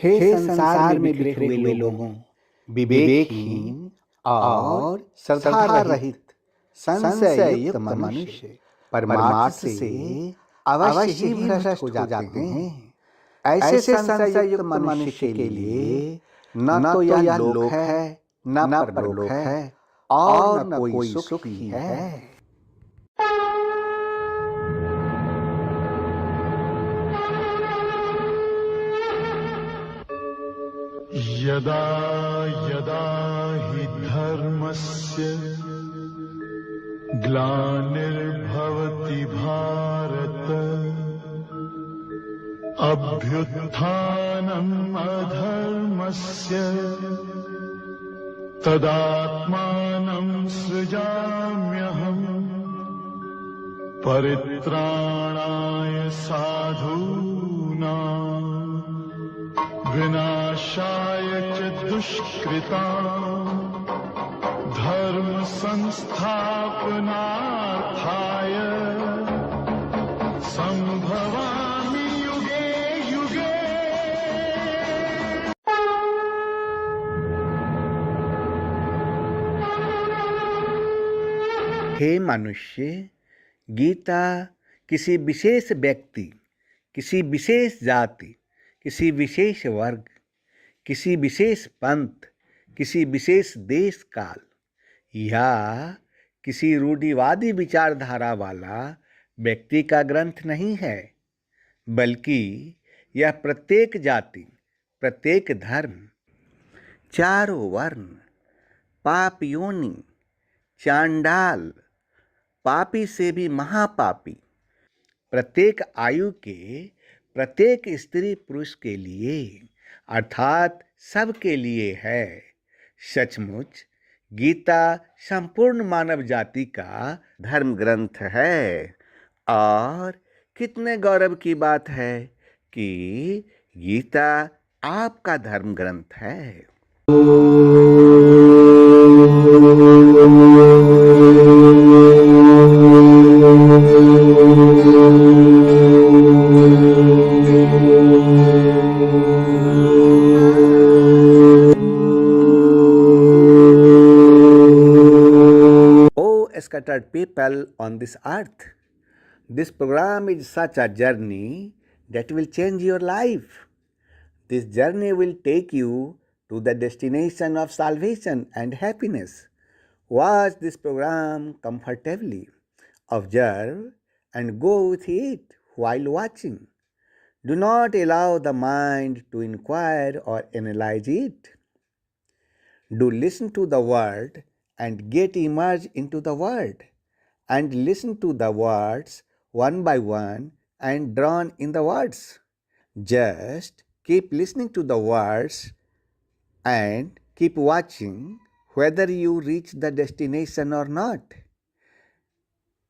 हे संसार में बिखरे हुए लोगों, विवेकहीन और श्रद्धा रहित संशय युक्त मनुष्य परमार्थ से अवश्य ही भ्रष्ट हो जाते हैं। ऐसे संशय युक्त मनुष्य के लिए न तो यह लोक है, न परलोक है और न कोई सुख ही है। यदा यदा हि धर्मस्य ग्लानिर्भवति भारत अभ्युत्थानम् अधर्मस्य तदात्मानं सृजाम्यहम् परित्राणाय साधूनां विनाशाय च दुष्कृतां धर्म संस्थापनार्थाय संभवामि युगे युगे। हे मनुष्य, गीता किसी विशेष व्यक्ति, किसी विशेष जाति, किसी विशेष वर्ग, किसी विशेष पंथ, किसी विशेष देश काल या किसी रूढ़िवादी विचारधारा वाला व्यक्ति का ग्रंथ नहीं है, बल्कि यह प्रत्येक जाति, प्रत्येक धर्म, चारों वर्ण, पाप योनि, चांडाल, पापी से भी महापापी, प्रत्येक आयु के प्रत्येक स्त्री पुरुष के लिए अर्थात सब के लिए है। सचमुच गीता संपूर्ण मानव जाति का धर्म ग्रंथ है और कितने गौरव की बात है कि गीता आपका धर्म ग्रंथ है। Scattered people on this earth, this program is such a journey that will change your life. This journey will take you to the destination of salvation and happiness. Watch this program comfortably, observe and go with it while watching. Do not allow the mind to inquire or analyze it. Do listen to the word and get immersed into the word, and listen to the words one by one and drown in the words. Just keep listening to the words and keep watching whether you reach the destination or not.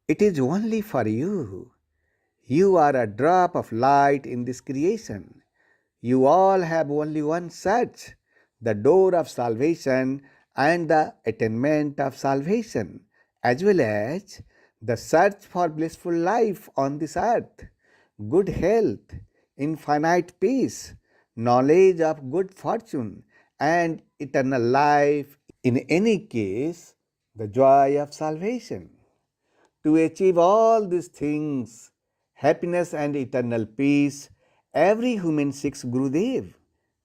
It is only for you. You are a drop of light in this creation. You all have only one search, the door of salvation and the attainment of salvation, as well as the search for blissful life on this earth, good health, infinite peace, knowledge of good fortune, and eternal life. In any case, the joy of salvation. To achieve all these things, happiness and eternal peace, every human seeks Gurudev.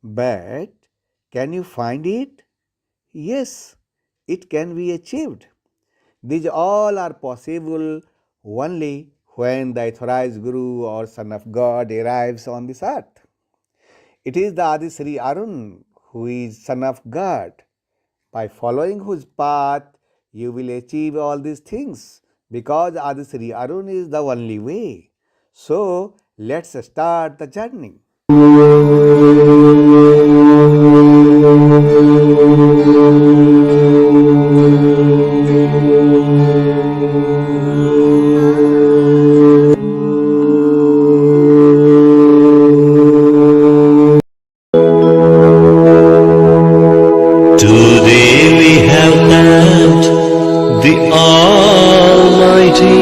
But can you find it? Yes, it can be achieved. These all are possible only when the authorized Guru or Son of God arrives on this earth. It is the Adi Sri Arun who is Son of God. By following whose path, you will achieve all these things, because Adi Sri Arun is the only way. So, let's start the journey. Today we have thanked the Almighty.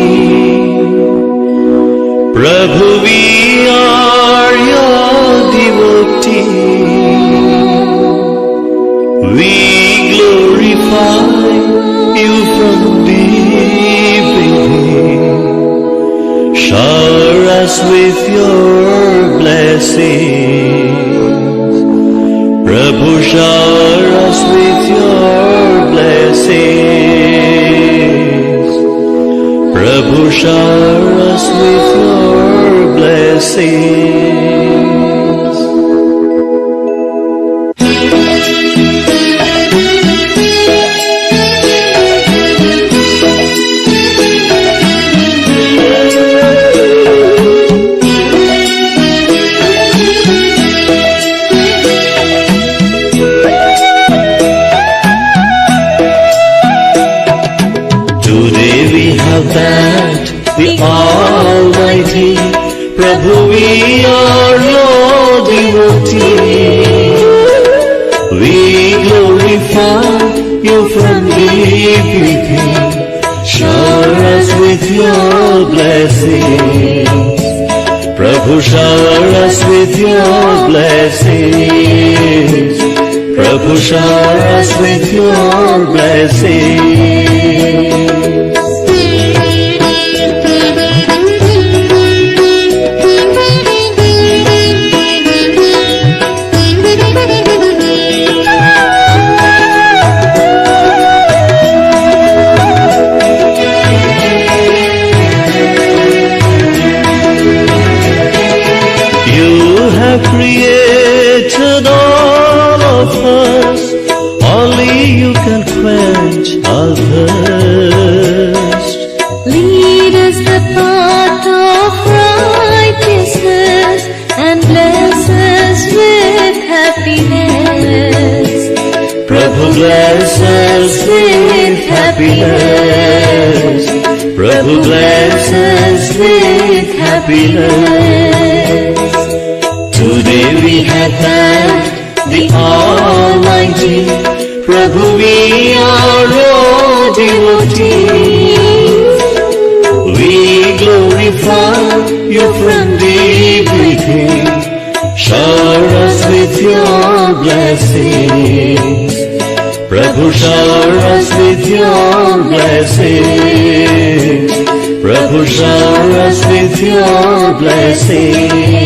Prabhu, we are your devotees. Prabhu shower us with your blessings. Today we have thanked the Almighty, Prabhu, we are your devotees. We glorify you from deep within. Shower us with your blessings. Prabhu, shower us with your blessings. Prabhu, shower us with your blessings. Created all of us, only you can quench our thirst. Lead us the path of righteousness and bless us with happiness. Prabhu, bless us with happiness. Prabhu, bless us with happiness. Today we have thanked the Almighty, Prabhu, we are your devotees. We glorify you from deep within. Shower us with your blessings. Prabhu, shower us with your blessings. Prabhu, shower us with your blessings.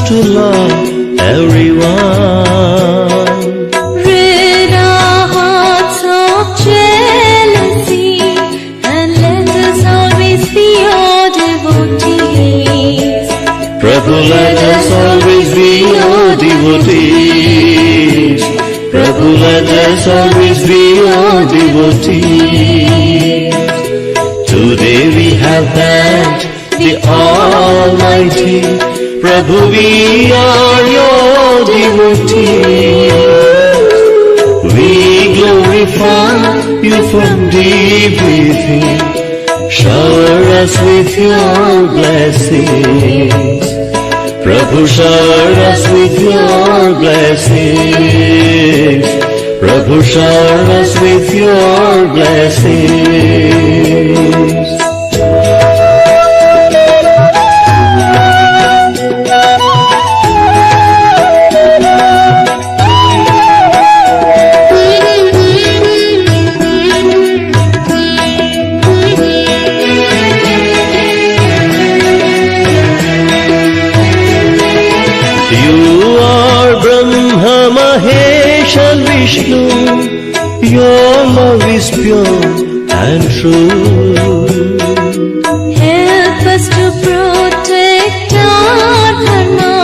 To love everyone. Rid our hearts of jealousy and let us always be your devotees. Prabhu, let us always be your devotees. Prabhu, let us always be your devotees. Today we have thanked the Almighty, Prabhu, we are your devotees. We glorify you from deep within. Shower us with your blessings. Prabhu, shower us with your blessings. Prabhu, shower us with your blessings. Vishnu, your love is pure and true. Help us to protect our dharma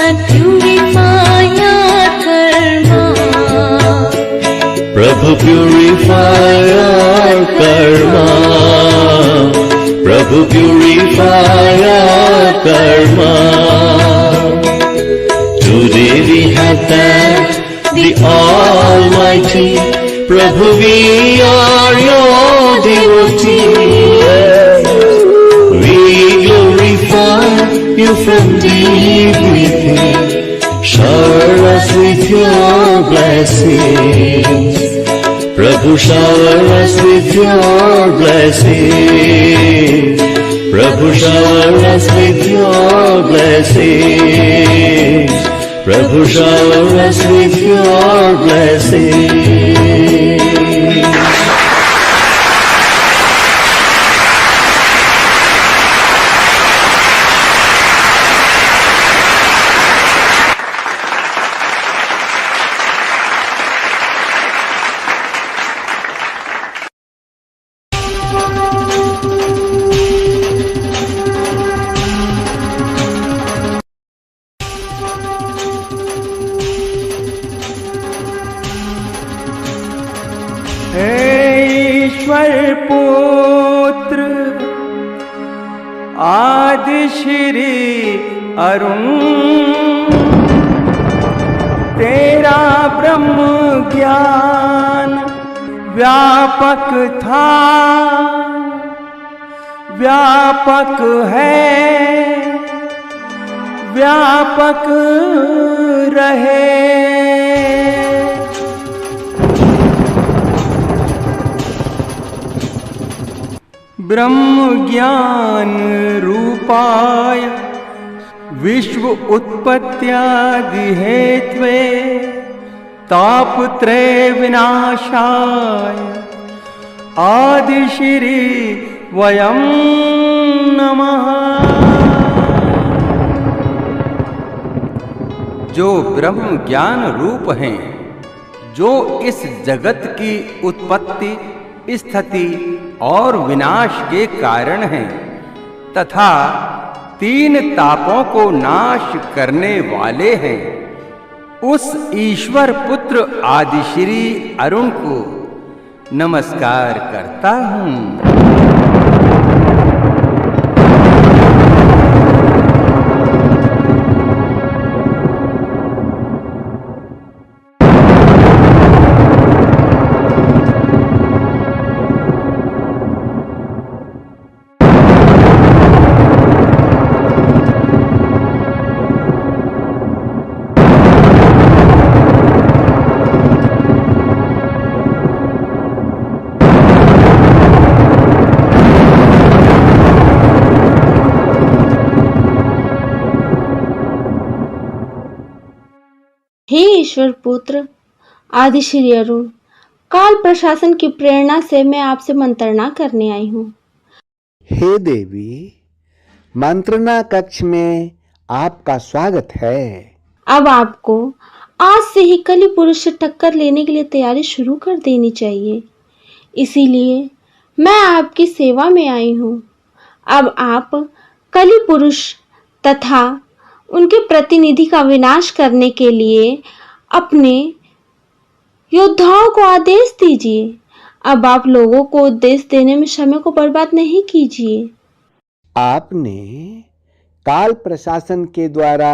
and purify our karma. Prabhu, purify our karma. Prabhu, purify our karma. Today we have thanked the Almighty, Prabhu, we are your devotees. We glorify you from deep within. Shower us with your blessings. Prabhu, shower us with your blessings. Prabhu shower us with your blessings. Prabhu shower us with your blessings. ईश्वर पुत्र आदि श्री अरुण, तेरा ब्रह्म ज्ञान व्यापक था, व्यापक है, व्यापक रहे। ब्रह्म ज्ञान रूपाय विश्व उत्पत्त्यादि हेत्वे तापत्रय विनाशाय आदि श्री वयं नमः। जो ब्रह्म ज्ञान रूप हैं, जो इस जगत की उत्पत्ति, स्थिति और विनाश के कारण हैं, तथा तीन तापों को नाश करने वाले हैं, उस ईश्वर पुत्र आदिश्री अरुण को नमस्कार करता हूँ। हे ईश्वर पुत्र आदि श्री अरुण, काल प्रशासन की प्रेरणा से मैं आपसे मंत्रणा करने आई हूँ। हे देवी, मंत्रणा कक्ष में आपका स्वागत है। अब आपको आज से ही कली पुरुष से टक्कर लेने के लिए तैयारी शुरू कर देनी चाहिए, इसीलिए मैं आपकी सेवा में आई हूँ। अब आप कली पुरुष तथा उनके प्रतिनिधि का विनाश करने के लिए अपने योद्धाओं को आदेश दीजिए। अब आप लोगों को उपदेश देने में समय को बर्बाद नहीं कीजिए। आपने काल प्रशासन के द्वारा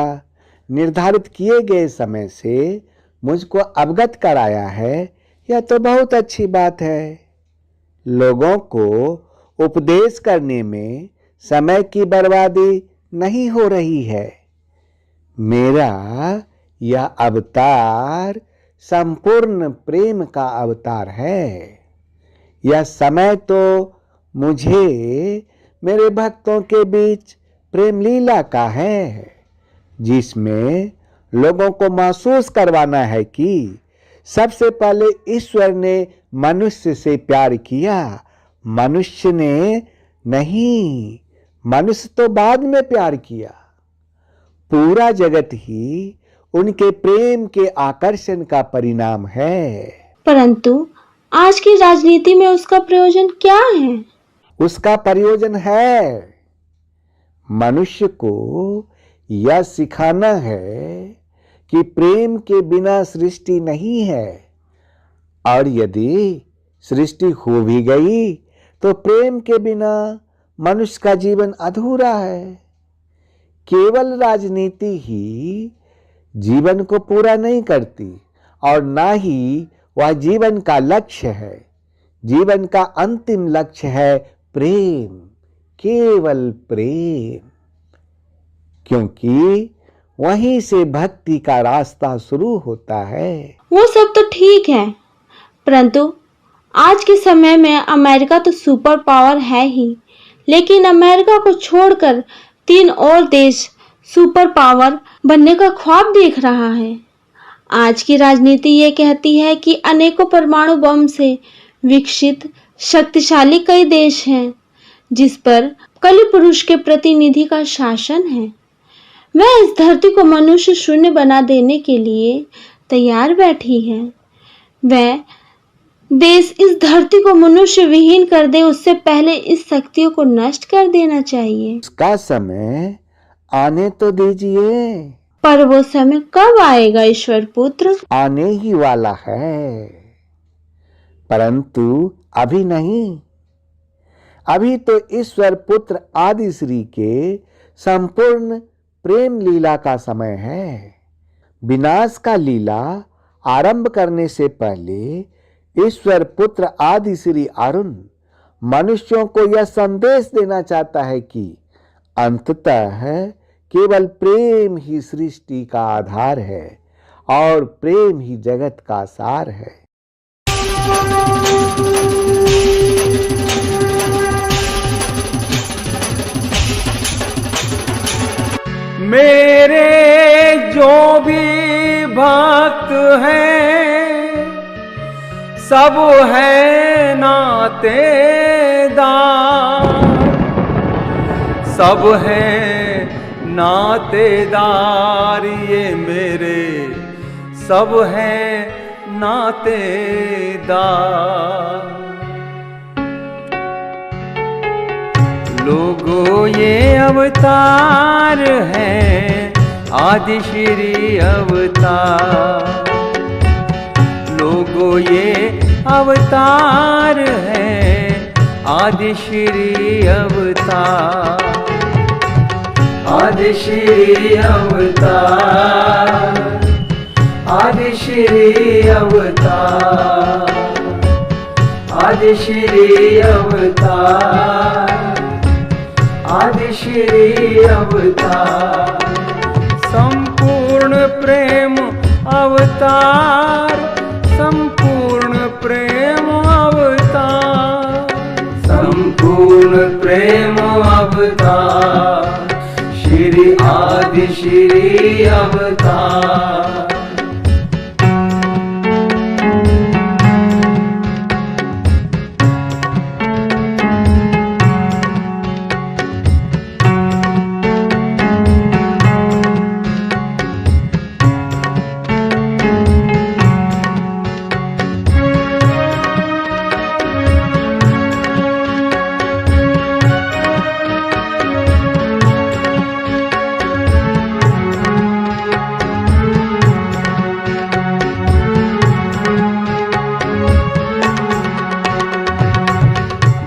निर्धारित किए गए समय से मुझको अवगत कराया है, यह तो बहुत अच्छी बात है। लोगों को उपदेश करने में समय की बर्बादी नहीं हो रही है। मेरा यह अवतार संपूर्ण प्रेम का अवतार है। यह समय तो मुझे मेरे भक्तों के बीच प्रेम लीला का है, जिसमें लोगों को महसूस करवाना है कि सबसे पहले ईश्वर ने मनुष्य से प्यार किया, मनुष्य ने नहीं, मनुष्य तो बाद में प्यार किया। पूरा जगत ही उनके प्रेम के आकर्षण का परिणाम है। परंतु आज की राजनीति में उसका प्रयोजन क्या है? उसका प्रयोजन है मनुष्य को यह सिखाना है कि प्रेम के बिना सृष्टि नहीं है, और यदि सृष्टि हो भी गई तो प्रेम के बिना मनुष्य का जीवन अधूरा है। केवल राजनीति ही जीवन को पूरा नहीं करती, और ना ही वह जीवन का लक्ष्य है। जीवन का अंतिम लक्ष्य है प्रेम, केवल प्रेम, क्योंकि वहीं से भक्ति का रास्ता शुरू होता है। वो सब तो ठीक है, परंतु आज के समय में अमेरिका तो सुपर पावर है ही, लेकिन अमेरिका को छोड़कर 3 और देश सुपर पावर बनने का ख्वाब देख रहा है। आज की राजनीति ये कहती है कि अनेकों परमाणु बम से विकसित शक्तिशाली कई देश हैं जिस पर कलि पुरुष के प्रतिनिधि का शासन है। वह इस धरती को मनुष्य शून्य बना देने के लिए तैयार बैठी है। वह देश इस धरती को मनुष्य विहीन कर दे उससे पहले इस शक्तियों को नष्ट कर देना चाहिए। उसका समय आने तो दीजिए। पर वो समय कब आएगा ईश्वर पुत्र? आने ही वाला है, परंतु अभी नहीं। अभी तो ईश्वर पुत्र आदि श्री के संपूर्ण प्रेम लीला का समय है। विनाश का लीला आरंभ करने से पहले ईश्वर पुत्र आदि श्री अरुण मनुष्यों को यह संदेश देना चाहता है कि अंततः केवल प्रेम ही सृष्टि का आधार है और प्रेम ही जगत का सार है। मेरे जो भी भक्त हैं सब है नातेदार, सब है नातेदार, ये मेरे सब है नातेदार। लोगों ये अवतार है आदि श्री अवतार, लोगों ये अवतार है आदि श्री अवतार, आदि श्री अवतार, आदि श्री अवतार, आदि श्री अवतार, आदि श्री अवतार। संपूर्ण प्रेम अवतार, संपूर्ण प्रेम अवतार, संपूर्ण प्रेम अवतार, श्री आदि श्री अवतार।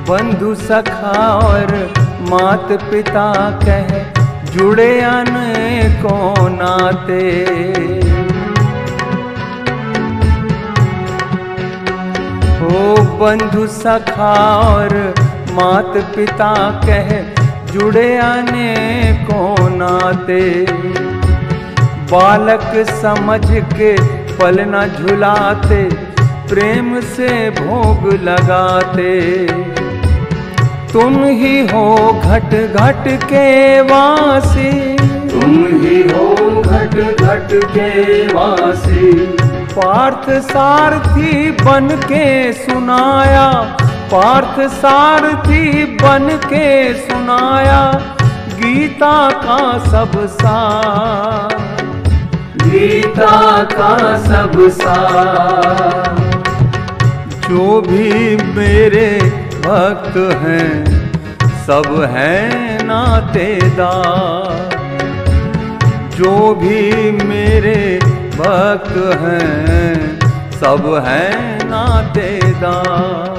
बंधु सखा और मात पिता कह जुड़े अनेकों नाते, ओ बंधु सखा और मात पिता कह जुड़े अनेकों नाते। बालक समझ के पल न झुलाते, प्रेम से भोग लगाते। तुम ही हो घट घट के वासी, तुम ही हो घट घट के वासी। पार्थ सारथी बन के सुनाया, पार्थ सारथी बन के सुनाया गीता का सब सार, गीता का सब सार। जो भी मेरे भक्त हैं सब हैं नातेदार, जो भी मेरे भक्त हैं सब हैं नातेदार।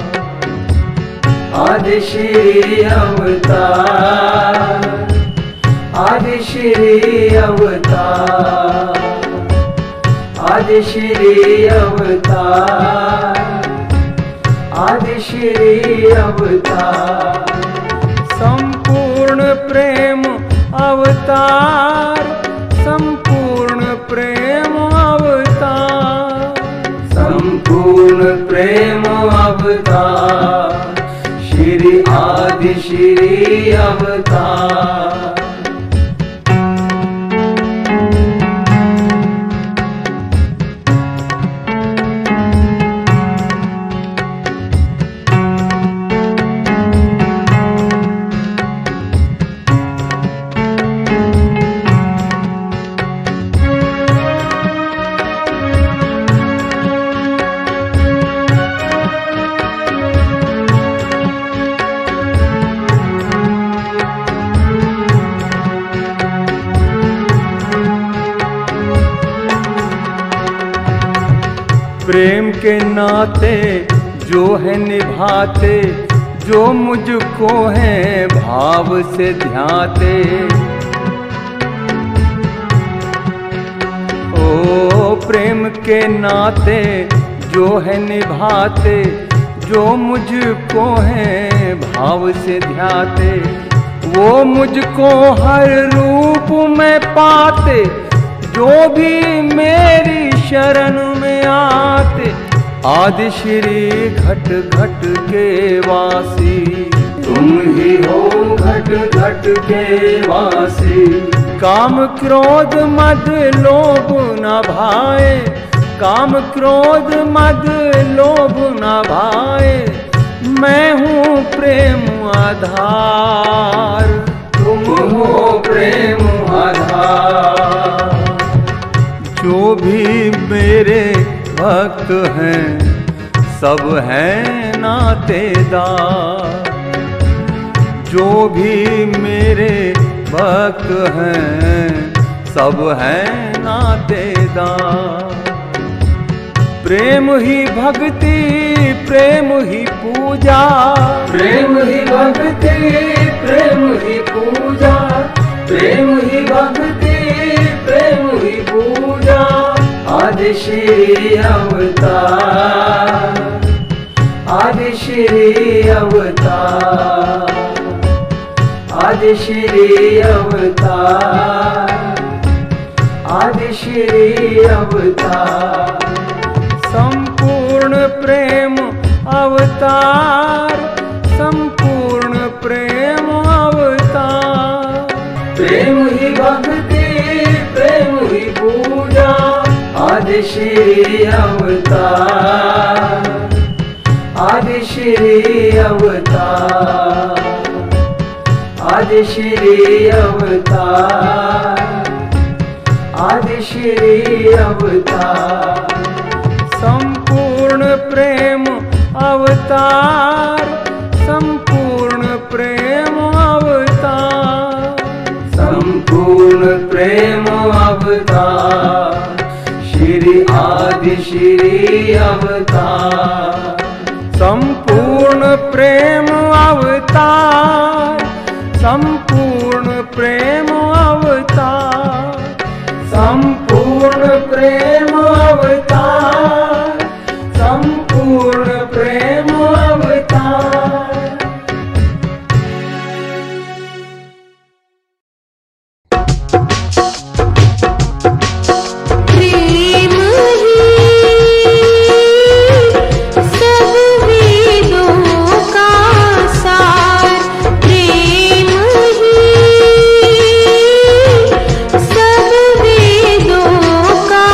आदि श्री अवतार, आदि श्री अवतार, आदि श्री अवतार, आदि श्री अवतार। संपूर्ण प्रेम अवतार, संपूर्ण प्रेम अवतार, संपूर्ण प्रेम अवतार, श्री आदि श्री श्री अवतार। प्रेम के नाते जो है निभाते, जो मुझको है भाव से ध्याते। ओ प्रेम के नाते जो है निभाते, जो मुझको है भाव से ध्याते। वो मुझको हर रूप में पाते, जो भी मेरी शरण में आते। आदि श्री घट घट के वासी, तुम ही हो घट घट के वासी। काम क्रोध मद लोभ न भाए, काम क्रोध मद लोभ न भाए। मैं हूँ प्रेम आधार, तुम हो प्रेम आधार। जो भी मेरे भक्त हैं सब हैं नातेदार। जो भी मेरे भक्त हैं सब हैं नातेदार। प्रेम ही भक्ति प्रेम ही पूजा, प्रेम ही भक्ति प्रेम ही पूजा। प्रेम ही भक्ति प्रेम ही पूजा। आदि श्री अवतार, आदि श्री अवतार, आदि श्री अवतार, आदि श्री अवतार। संपूर्ण प्रेम अवतार, संपूर्ण प्रेम अवतार। प्रेम ही भक्ति प्रेम ही पूजा। आदि श्री अवतार, आदि श्री अवतार, आदि श्री अवतार, आदि श्री अवतार। संपूर्ण प्रेम अवतार, संपूर्ण प्रेम अवतार। संपूर्ण प्रेम अवतार, श्री आदि श्री अवतार। संपूर्ण प्रेम अवतार, संपूर्ण प्रेम अवतार। संपूर्ण प्रेम अवतार, संपूर्ण प्रेम अवतार। प्रेम ही सब वेदों का सार। प्रेम ही सब वेदों का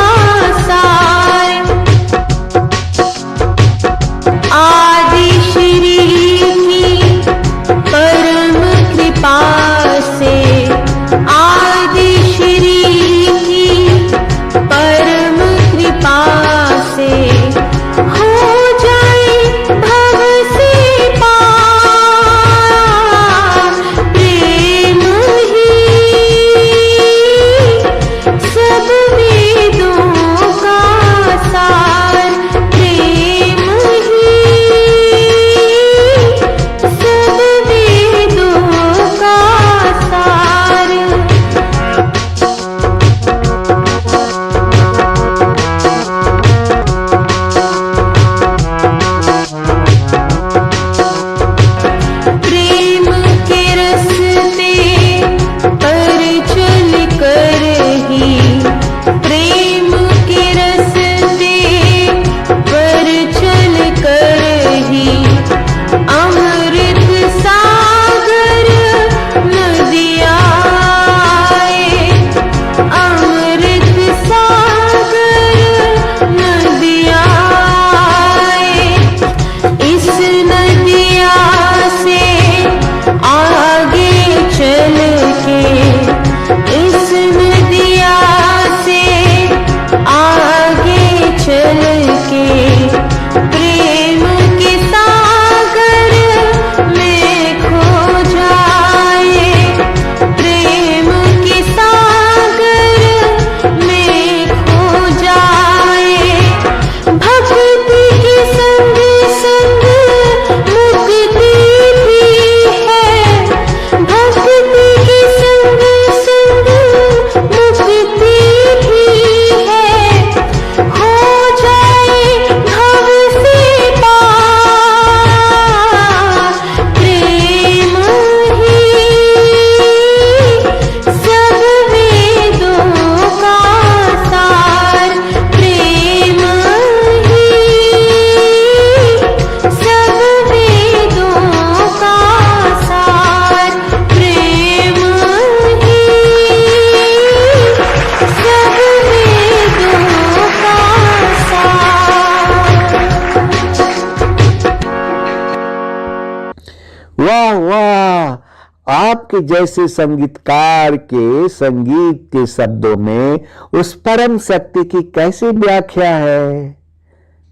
आपके जैसे संगीतकार के संगीत के शब्दों में उस परम शक्ति की कैसे व्याख्या है?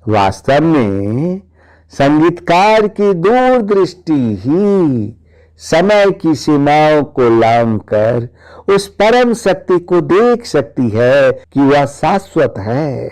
वास्तव में संगीतकार की दूरदृष्टि ही समय की सीमाओं को लांघकर उस परम शक्ति को देख सकती है कि वह शाश्वत है।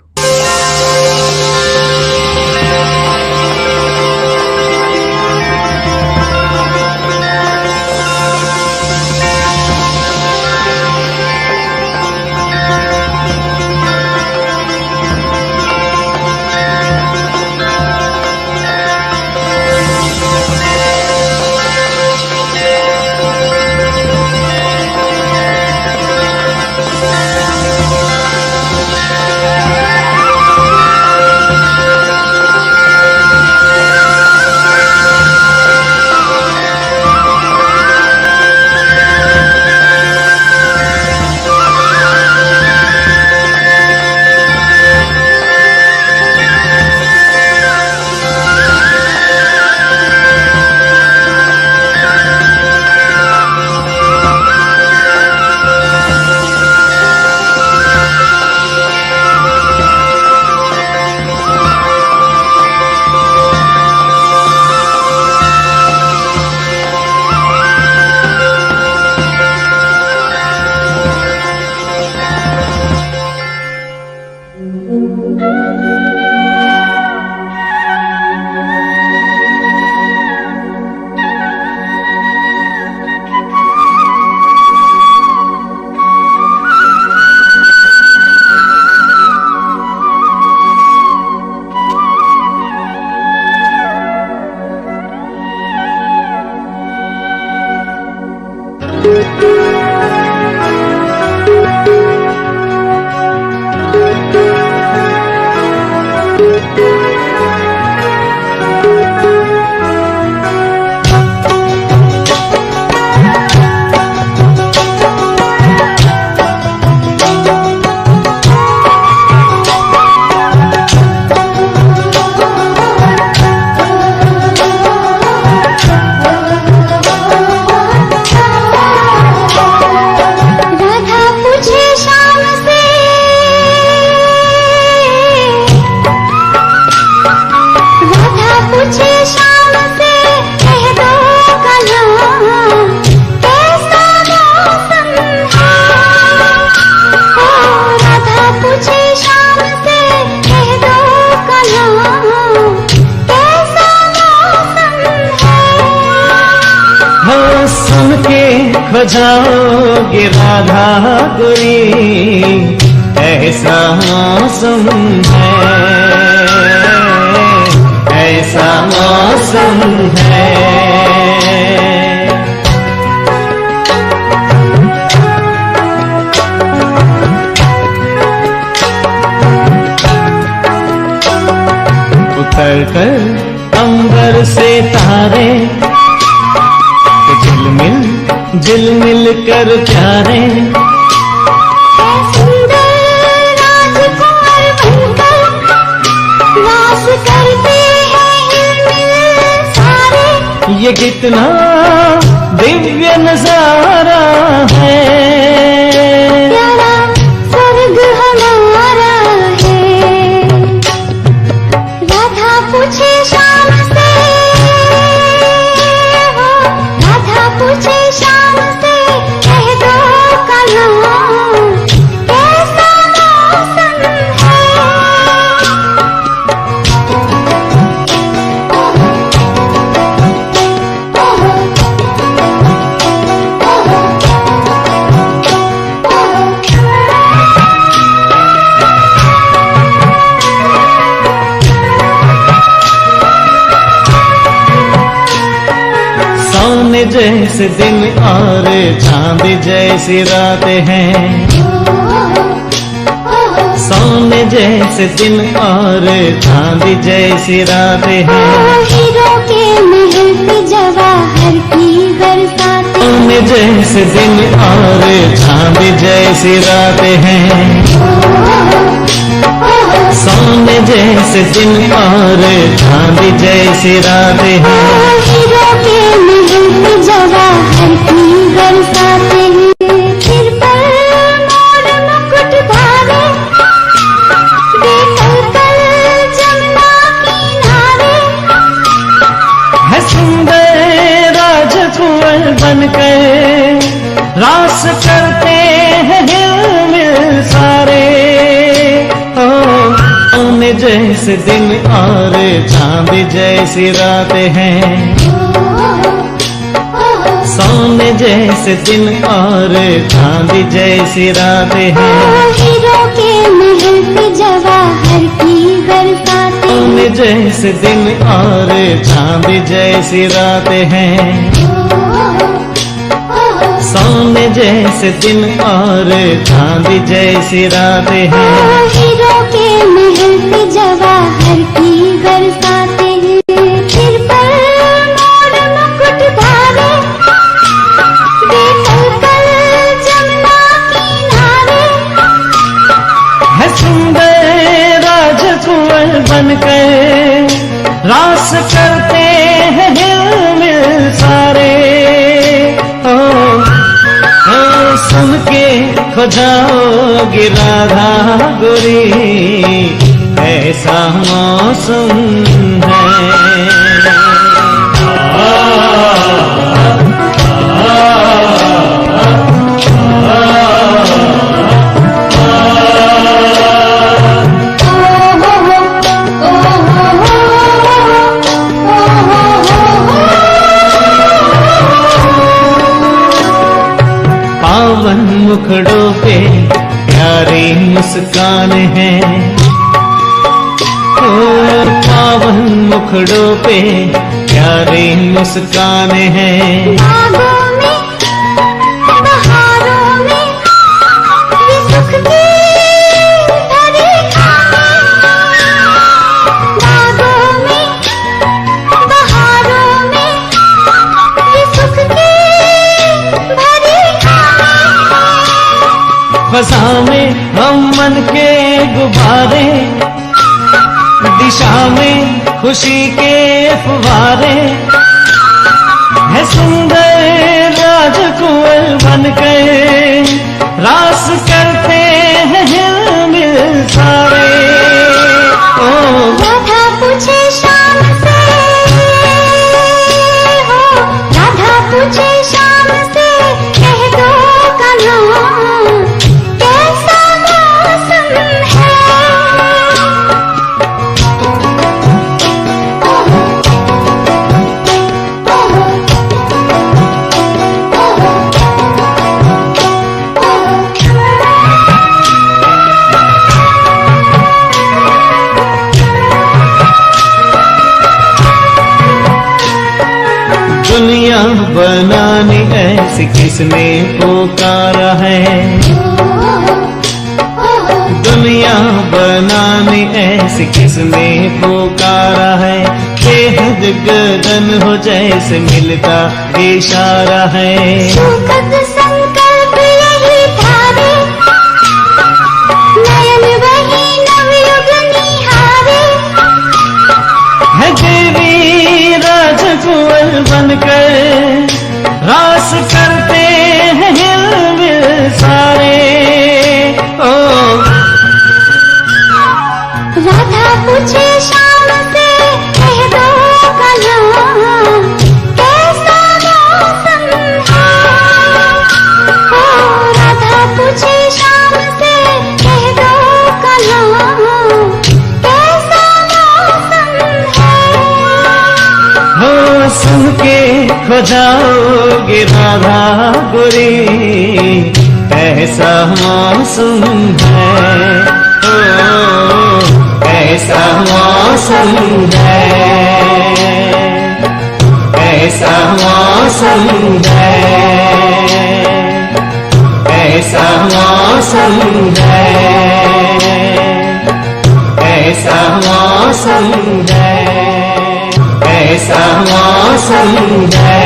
बजाओगे राधा गोरी, ऐसा मौसम है, ऐसा मौसम है। उतर कर अंबर से तारे झिलमिल झिलमिल कर प्यारे, सुंदर राजकुमार बनकर रास करते हैं हिलमिल सारे। ये कितना दिव्य नजारा है, प्यारा स्वर्ग हमारा है। राधा पूछे शाम से, राधा पूछे शाम से, कह दो कहाँ कैसा मौसम है। सोने जैसे दिन और चांद जैसी रात हैं, सोने जैसे दिन और चांद जैसी रात हैं। हीरो के महल पे जवाहर की बरसात, सोने जैसे दिन और चांद जैसी रात हैं, सोने जैसे दिन और चांद जैसी रात हैं। हीरो के महल पे जवाहर की करते हैं हिल सारे, ओ सोने जैसे दिन और चांद जैसी रातें हैं, सोने जैसे दिन और चांद जैसी रातें हैं। हीरो के महल पे जवाहर की बरसातें, सोने जैसे दिन और चांद जैसी रातें हैं, सोने जैसे दिन और चांद जैसी रातें हैं। हीरो के महल पे जवाहर की बरसातें हैं। सिर पर मोर मुकुट धारे, बेकल कल जमुना किनारे, है सुंदर राजकुंवर बनकर रास करते हैं हिल सारे, सुन के खो जाओगे राधा गोरी, ऐसा मौसम है। पावन मुखड़ों पे प्यारी मुस्कान है, ओ पावन मुखड़ों पे प्यारी मुस्कान है। बागों में बहारों में ये सुख की भरी खामें, बागों में बहारों में ये सुख की भरी खामें, फसा में हम मन के गुब्बारे, दिशा में खुशी के फुवारे, है सुंदर राजकुंवर बनकर रास करते हैं हिल सारे, ओ राधा पूछे शाम से, हो राधा पूछे शाम से, कह दो कन्हा कैसा मौसम है। दुनिया बनाने ऐसी किसने पुकारा है, दुनिया बनाने ऐसी किसने पुकारा है। बेहद गगन हो जैसे मिलता इशारा है, सुखद संकल्प यही धारे, नयन वही नवयुग निहारे, है देवी राजकुंवर बनकर रास करते हैं हिल सारे, ओ राधा पूछे शाम से, कह दो कन्हा कैसा मौसम है। ओ राधा पूछे शाम से, कह दो कन्हा कैसा मौसम है। हो सुन के खो जाओगे राधा गोरी, ऐसा मौसम है, ओ ऐसा मौसम है, ऐसा मौसम है, ऐसा मौसम है, ऐसा मौसम है, ऐसा मौसम है,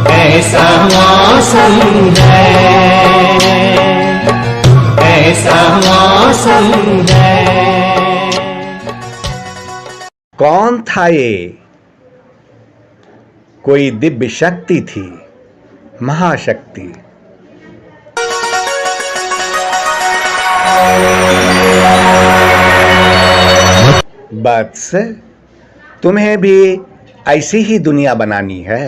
ऐसा मौसम है, ऐसा मौसम है। कौन था ये? कोई दिव्य शक्ति थी, महाशक्ति। बस तुम्हें भी ऐसी ही दुनिया बनानी है।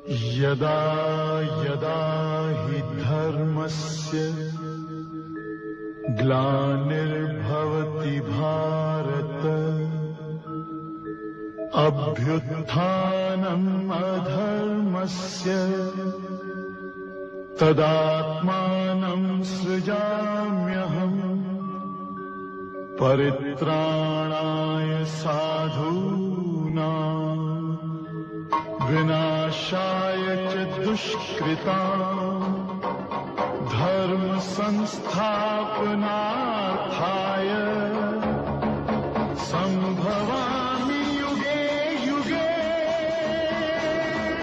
यदा यदा हि धर्मस्य ग्लानिर्भवति भारत अभ्युत्थानम् अधर्मस्य तदात्मानं सृजाम्यहम् परित्राणाय साधूनां विनाशाय च दुष्कृतां धर्म संस्थापनार्थाय संभवामि युगे युगे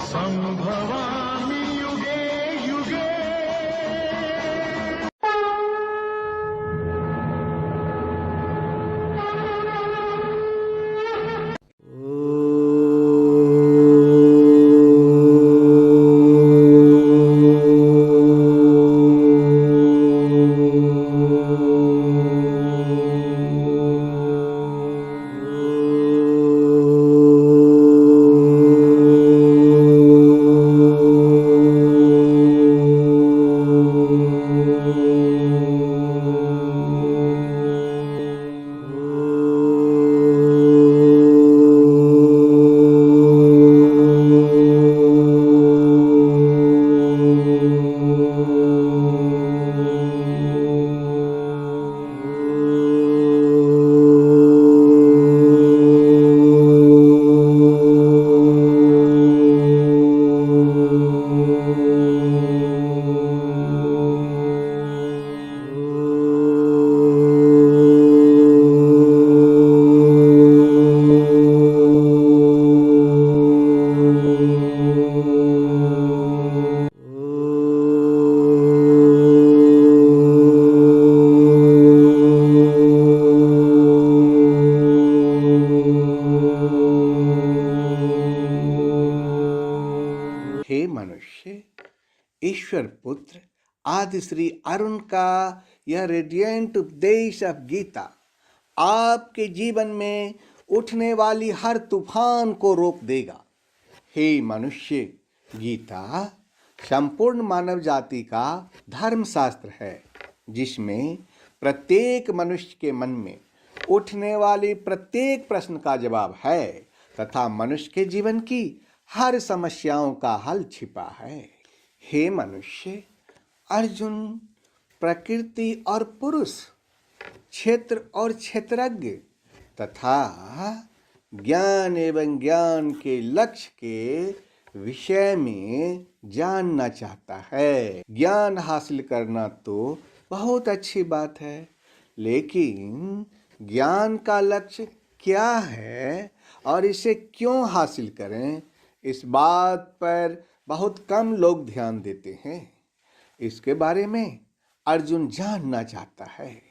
संभवामि युगे युगे हे मनुष्य, ईश्वर पुत्र आदि श्री अरुण का यह रेडियंट उपदेश ऑफ गीता आपके जीवन में उठने वाली हर तूफान को रोक देगा। हे मनुष्य, गीता संपूर्ण मानव जाति का धर्मशास्त्र है, जिसमें प्रत्येक मनुष्य के मन में उठने वाली प्रत्येक प्रश्न का जवाब है तथा मनुष्य के जीवन की हर समस्याओं का हल छिपा है। हे मनुष्य, अर्जुन प्रकृति और पुरुष, क्षेत्र और क्षेत्रज्ञ तथा ज्ञान एवं ज्ञान के लक्ष्य के विषय में जानना चाहता है। ज्ञान हासिल करना तो बहुत अच्छी बात है, लेकिन ज्ञान का लक्ष्य क्या है और इसे क्यों हासिल करें, इस बात पर बहुत कम लोग ध्यान देते हैं। इसके बारे में अर्जुन जानना चाहता है।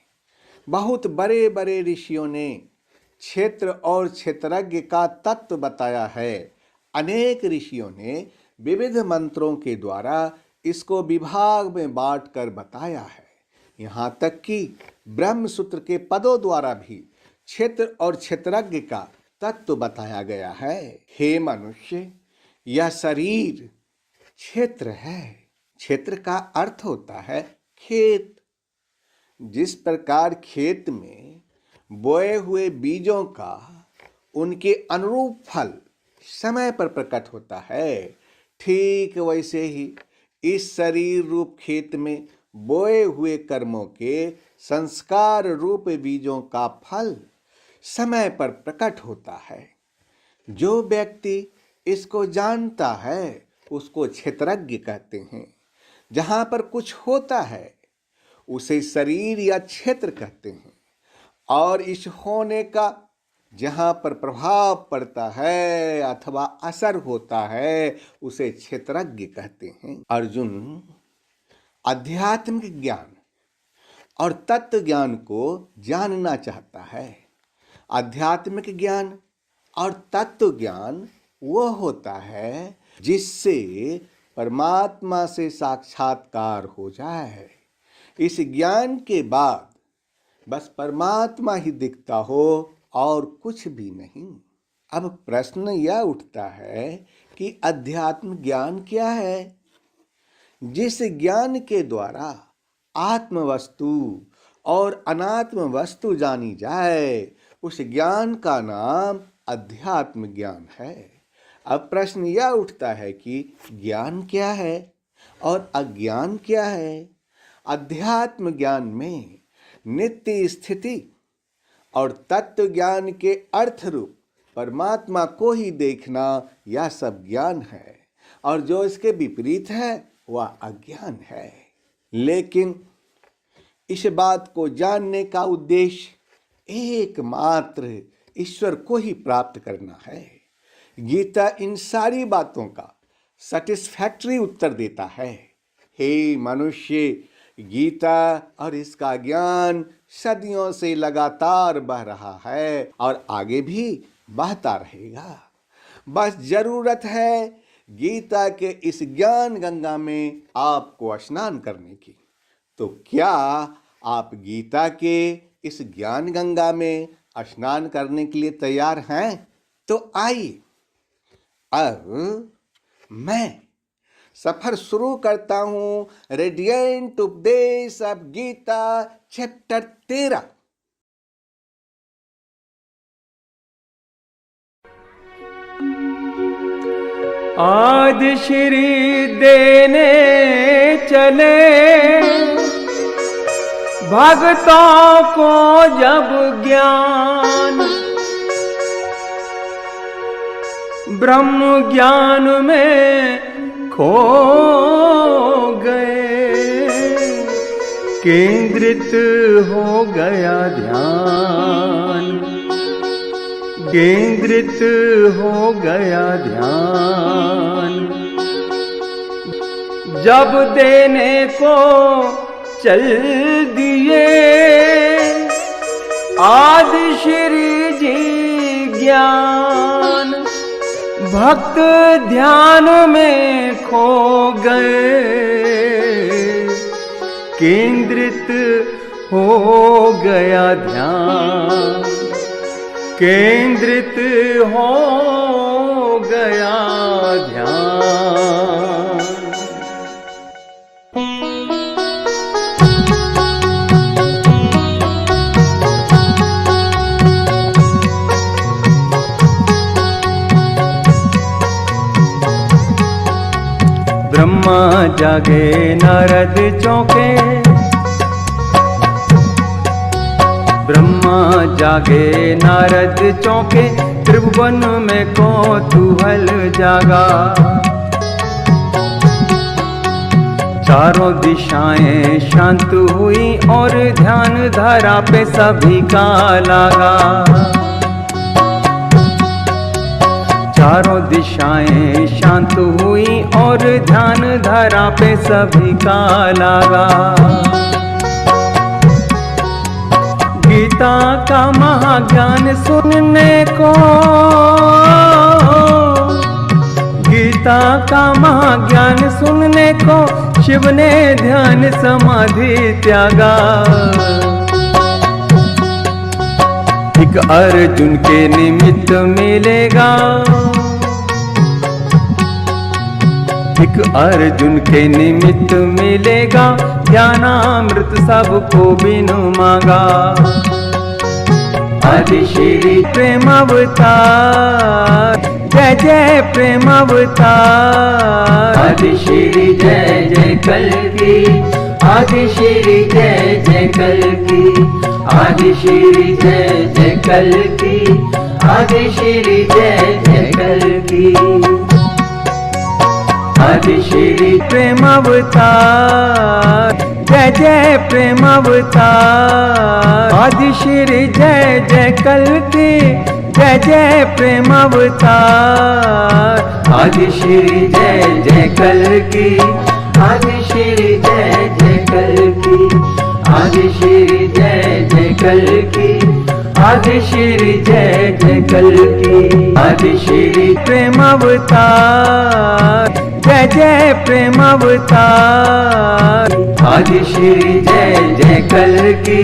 बहुत बड़े बड़े ऋषियों ने क्षेत्र और क्षेत्रज्ञ का तत्व बताया है। अनेक ऋषियों ने विविध मंत्रों के द्वारा इसको विभाग में बांट कर बताया है। यहाँ तक कि ब्रह्म सूत्र के पदों द्वारा भी क्षेत्र और क्षेत्रज्ञ का तत्व बताया गया है। हे मनुष्य, यह शरीर क्षेत्र है। क्षेत्र का अर्थ होता है खेत। जिस प्रकार खेत में बोए हुए बीजों का उनके अनुरूप फल समय पर प्रकट होता है, ठीक वैसे ही इस शरीर रूप खेत में बोए हुए कर्मों के संस्कार रूप बीजों का फल समय पर प्रकट होता है। जो व्यक्ति इसको जानता है उसको क्षेत्रज्ञ कहते हैं। जहाँ पर कुछ होता है उसे शरीर या क्षेत्र कहते हैं, और इस होने का जहाँ पर प्रभाव पड़ता है अथवा असर होता है उसे क्षेत्रज्ञ कहते हैं। अर्जुन आध्यात्मिक ज्ञान और तत्व ज्ञान को जानना चाहता है। आध्यात्मिक ज्ञान और तत्व ज्ञान वो होता है जिससे परमात्मा से साक्षात्कार हो जाए। इस ज्ञान के बाद बस परमात्मा ही दिखता हो और कुछ भी नहीं। अब प्रश्न यह उठता है कि अध्यात्म ज्ञान क्या है। जिस ज्ञान के द्वारा आत्म वस्तु और अनात्म वस्तु जानी जाए, उस ज्ञान का नाम अध्यात्म ज्ञान है। अब प्रश्न यह उठता है कि ज्ञान क्या है और अज्ञान क्या है। अध्यात्म ज्ञान में नित्य स्थिति और तत्व ज्ञान के अर्थ रूप परमात्मा को ही देखना, यह सब ज्ञान है, और जो इसके विपरीत है वह अज्ञान है। लेकिन इस बात को जानने का उद्देश्य एकमात्र ईश्वर को ही प्राप्त करना है। गीता इन सारी बातों का सैटिस्फैक्टरी उत्तर देता है। हे मनुष्य, गीता और इसका ज्ञान सदियों से लगातार बह रहा है और आगे भी बहता रहेगा। बस जरूरत है गीता के इस ज्ञान गंगा में आपको स्नान करने की। तो क्या आप गीता के इस ज्ञान गंगा में स्नान करने के लिए तैयार हैं? तो आइए अब मैं सफर शुरू करता हूं रेडिएंट उपदेश ऑफ गीता चैप्टर 13। आदि श्री देने चले भक्तों को जब ज्ञान, ब्रह्म ज्ञान में खो गए, केंद्रित हो गया ध्यान, केंद्रित हो गया ध्यान। जब देने को चल दिए आदि श्री जी ज्ञान, भक्त ध्यान में खो गए, केंद्रित हो गया ध्यान, केंद्रित हो गया ध्यान। ब्रह्मा जागे नारद चौंके, ब्रह्मा जागे नारद चौंके, त्रिभुवन में कौतूहल जागा। चारों दिशाएं शांत हुई और ध्यान धारा पे सभी का लागा। चारों दिशाएं शांत हुई और ध्यान धारा पे सभी का लागा। गीता का महाज्ञान सुनने को, गीता का महाज्ञान सुनने को शिव ने ध्यान समाधि त्यागा। एक अर्जुन के निमित्त मिलेगा, एक अर्जुन के निमित्त मिलेगा, ज्ञानामृत सबको बिनु मांगा। आदि श्री प्रेम अवतार, जय जय प्रेम अवतार। आदि श्री जय जय कल्कि, आदि श्री जय जय कल्कि, आदि श्री जय जय कल्कि, आदि श्री जय जय कल्कि। आदि श्री प्रेम अवतार, जय जय प्रेम अवतार। आदि श्री जय जय कल्कि, जय जय प्रेम अवतार। आदि श्री जय जय कल्कि, आदि श्री जय जय कल्कि, आदि श्री जय जय कल्कि, आदि श्री जय जय कल्कि। आदि श्री प्रेम अवतार, जय जय प्रेम अवतार। आदि श्री जय जय कल्कि,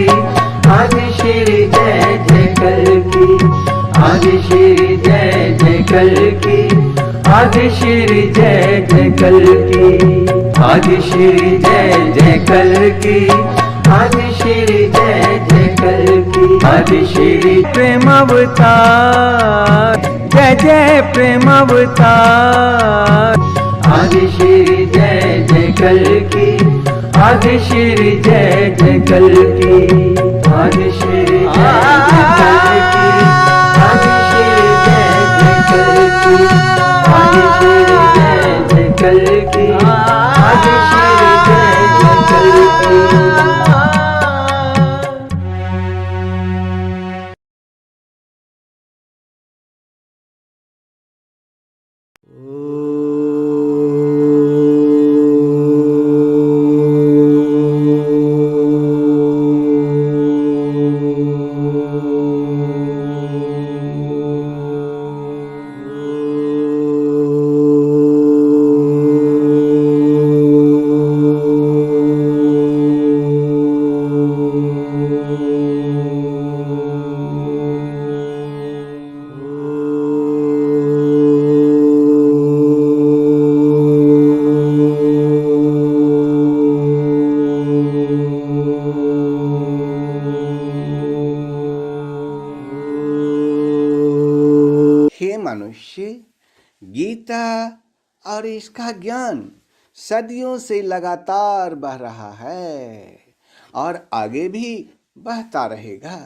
आदि श्री जय जय कल्कि, आदि श्री जय जय कल्कि, आदि श्री जय जय कल की, आदि श्री जय जय कल की, आदि श्री जय जय कल की, आदि श्री प्रेम अवतार, जय जय प्रेम अवतार, आदि श्री जय जय कल की, आदि श्री जय जय कल की, आदि श्री जय जय कल की, आदि श्री जय जय कल की, आदि श्री जय जय कल की, आदि श्री जय जय कल की। हे मनुष्य, गीता और इसका ज्ञान सदियों से लगातार बह रहा है और आगे भी बहता रहेगा।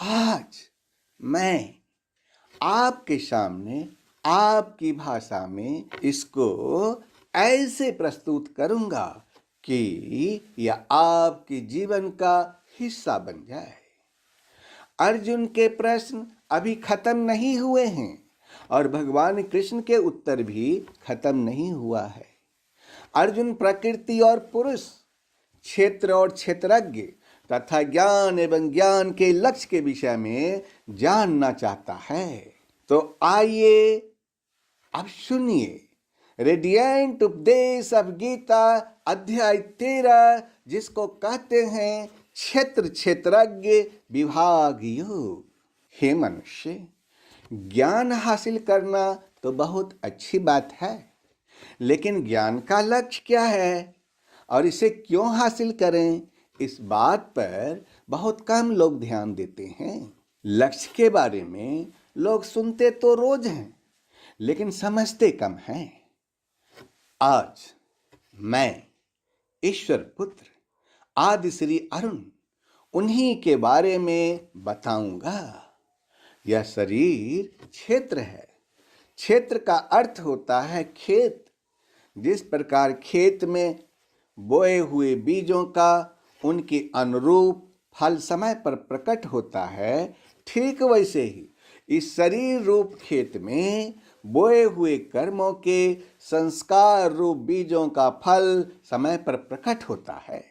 आज मैं आपके सामने आपकी भाषा में इसको ऐसे प्रस्तुत करूंगा कि यह आपके जीवन का हिस्सा बन जाए। अर्जुन के प्रश्न अभी खत्म नहीं हुए हैं और भगवान कृष्ण के उत्तर भी खत्म नहीं हुआ है। अर्जुन प्रकृति और पुरुष, क्षेत्र और क्षेत्रज्ञ तथा ज्ञान एवं ज्ञान के लक्ष्य के विषय में जानना चाहता है। तो आइए अब सुनिए रेडिएंट उपदेश ऑफ गीता अध्याय 13, जिसको कहते हैं क्षेत्र क्षेत्रज्ञ विभाग योग। हे मनुष्य, ज्ञान हासिल करना तो बहुत अच्छी बात है, लेकिन ज्ञान का लक्ष्य क्या है और इसे क्यों हासिल करें, इस बात पर बहुत कम लोग ध्यान देते हैं। लक्ष्य के बारे में लोग सुनते तो रोज हैं, लेकिन समझते कम हैं। आज मैं ईश्वर पुत्र आदि श्री अरुण उन्हीं के बारे में बताऊंगा। यह शरीर क्षेत्र है। क्षेत्र का अर्थ होता है खेत। जिस प्रकार खेत में बोए हुए बीजों का उनके अनुरूप फल समय पर प्रकट होता है, ठीक वैसे ही इस शरीर रूप खेत में बोए हुए कर्मों के संस्कार रूप बीजों का फल समय पर प्रकट होता है।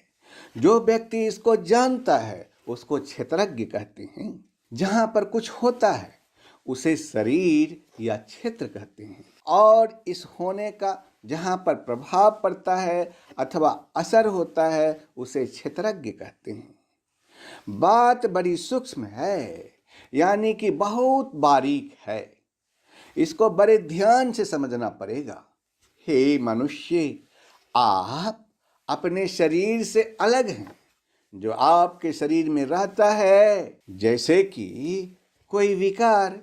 जो व्यक्ति इसको जानता है उसको क्षेत्रज्ञ कहते हैं। जहाँ पर कुछ होता है उसे शरीर या क्षेत्र कहते हैं, और इस होने का जहाँ पर प्रभाव पड़ता है अथवा असर होता है उसे क्षेत्रज्ञ कहते हैं। बात बड़ी सूक्ष्म है, यानी कि बहुत बारीक है। इसको बड़े ध्यान से समझना पड़ेगा। हे मनुष्य, आप अपने शरीर से अलग हैं। जो आपके शरीर में रहता है, जैसे कि कोई विकार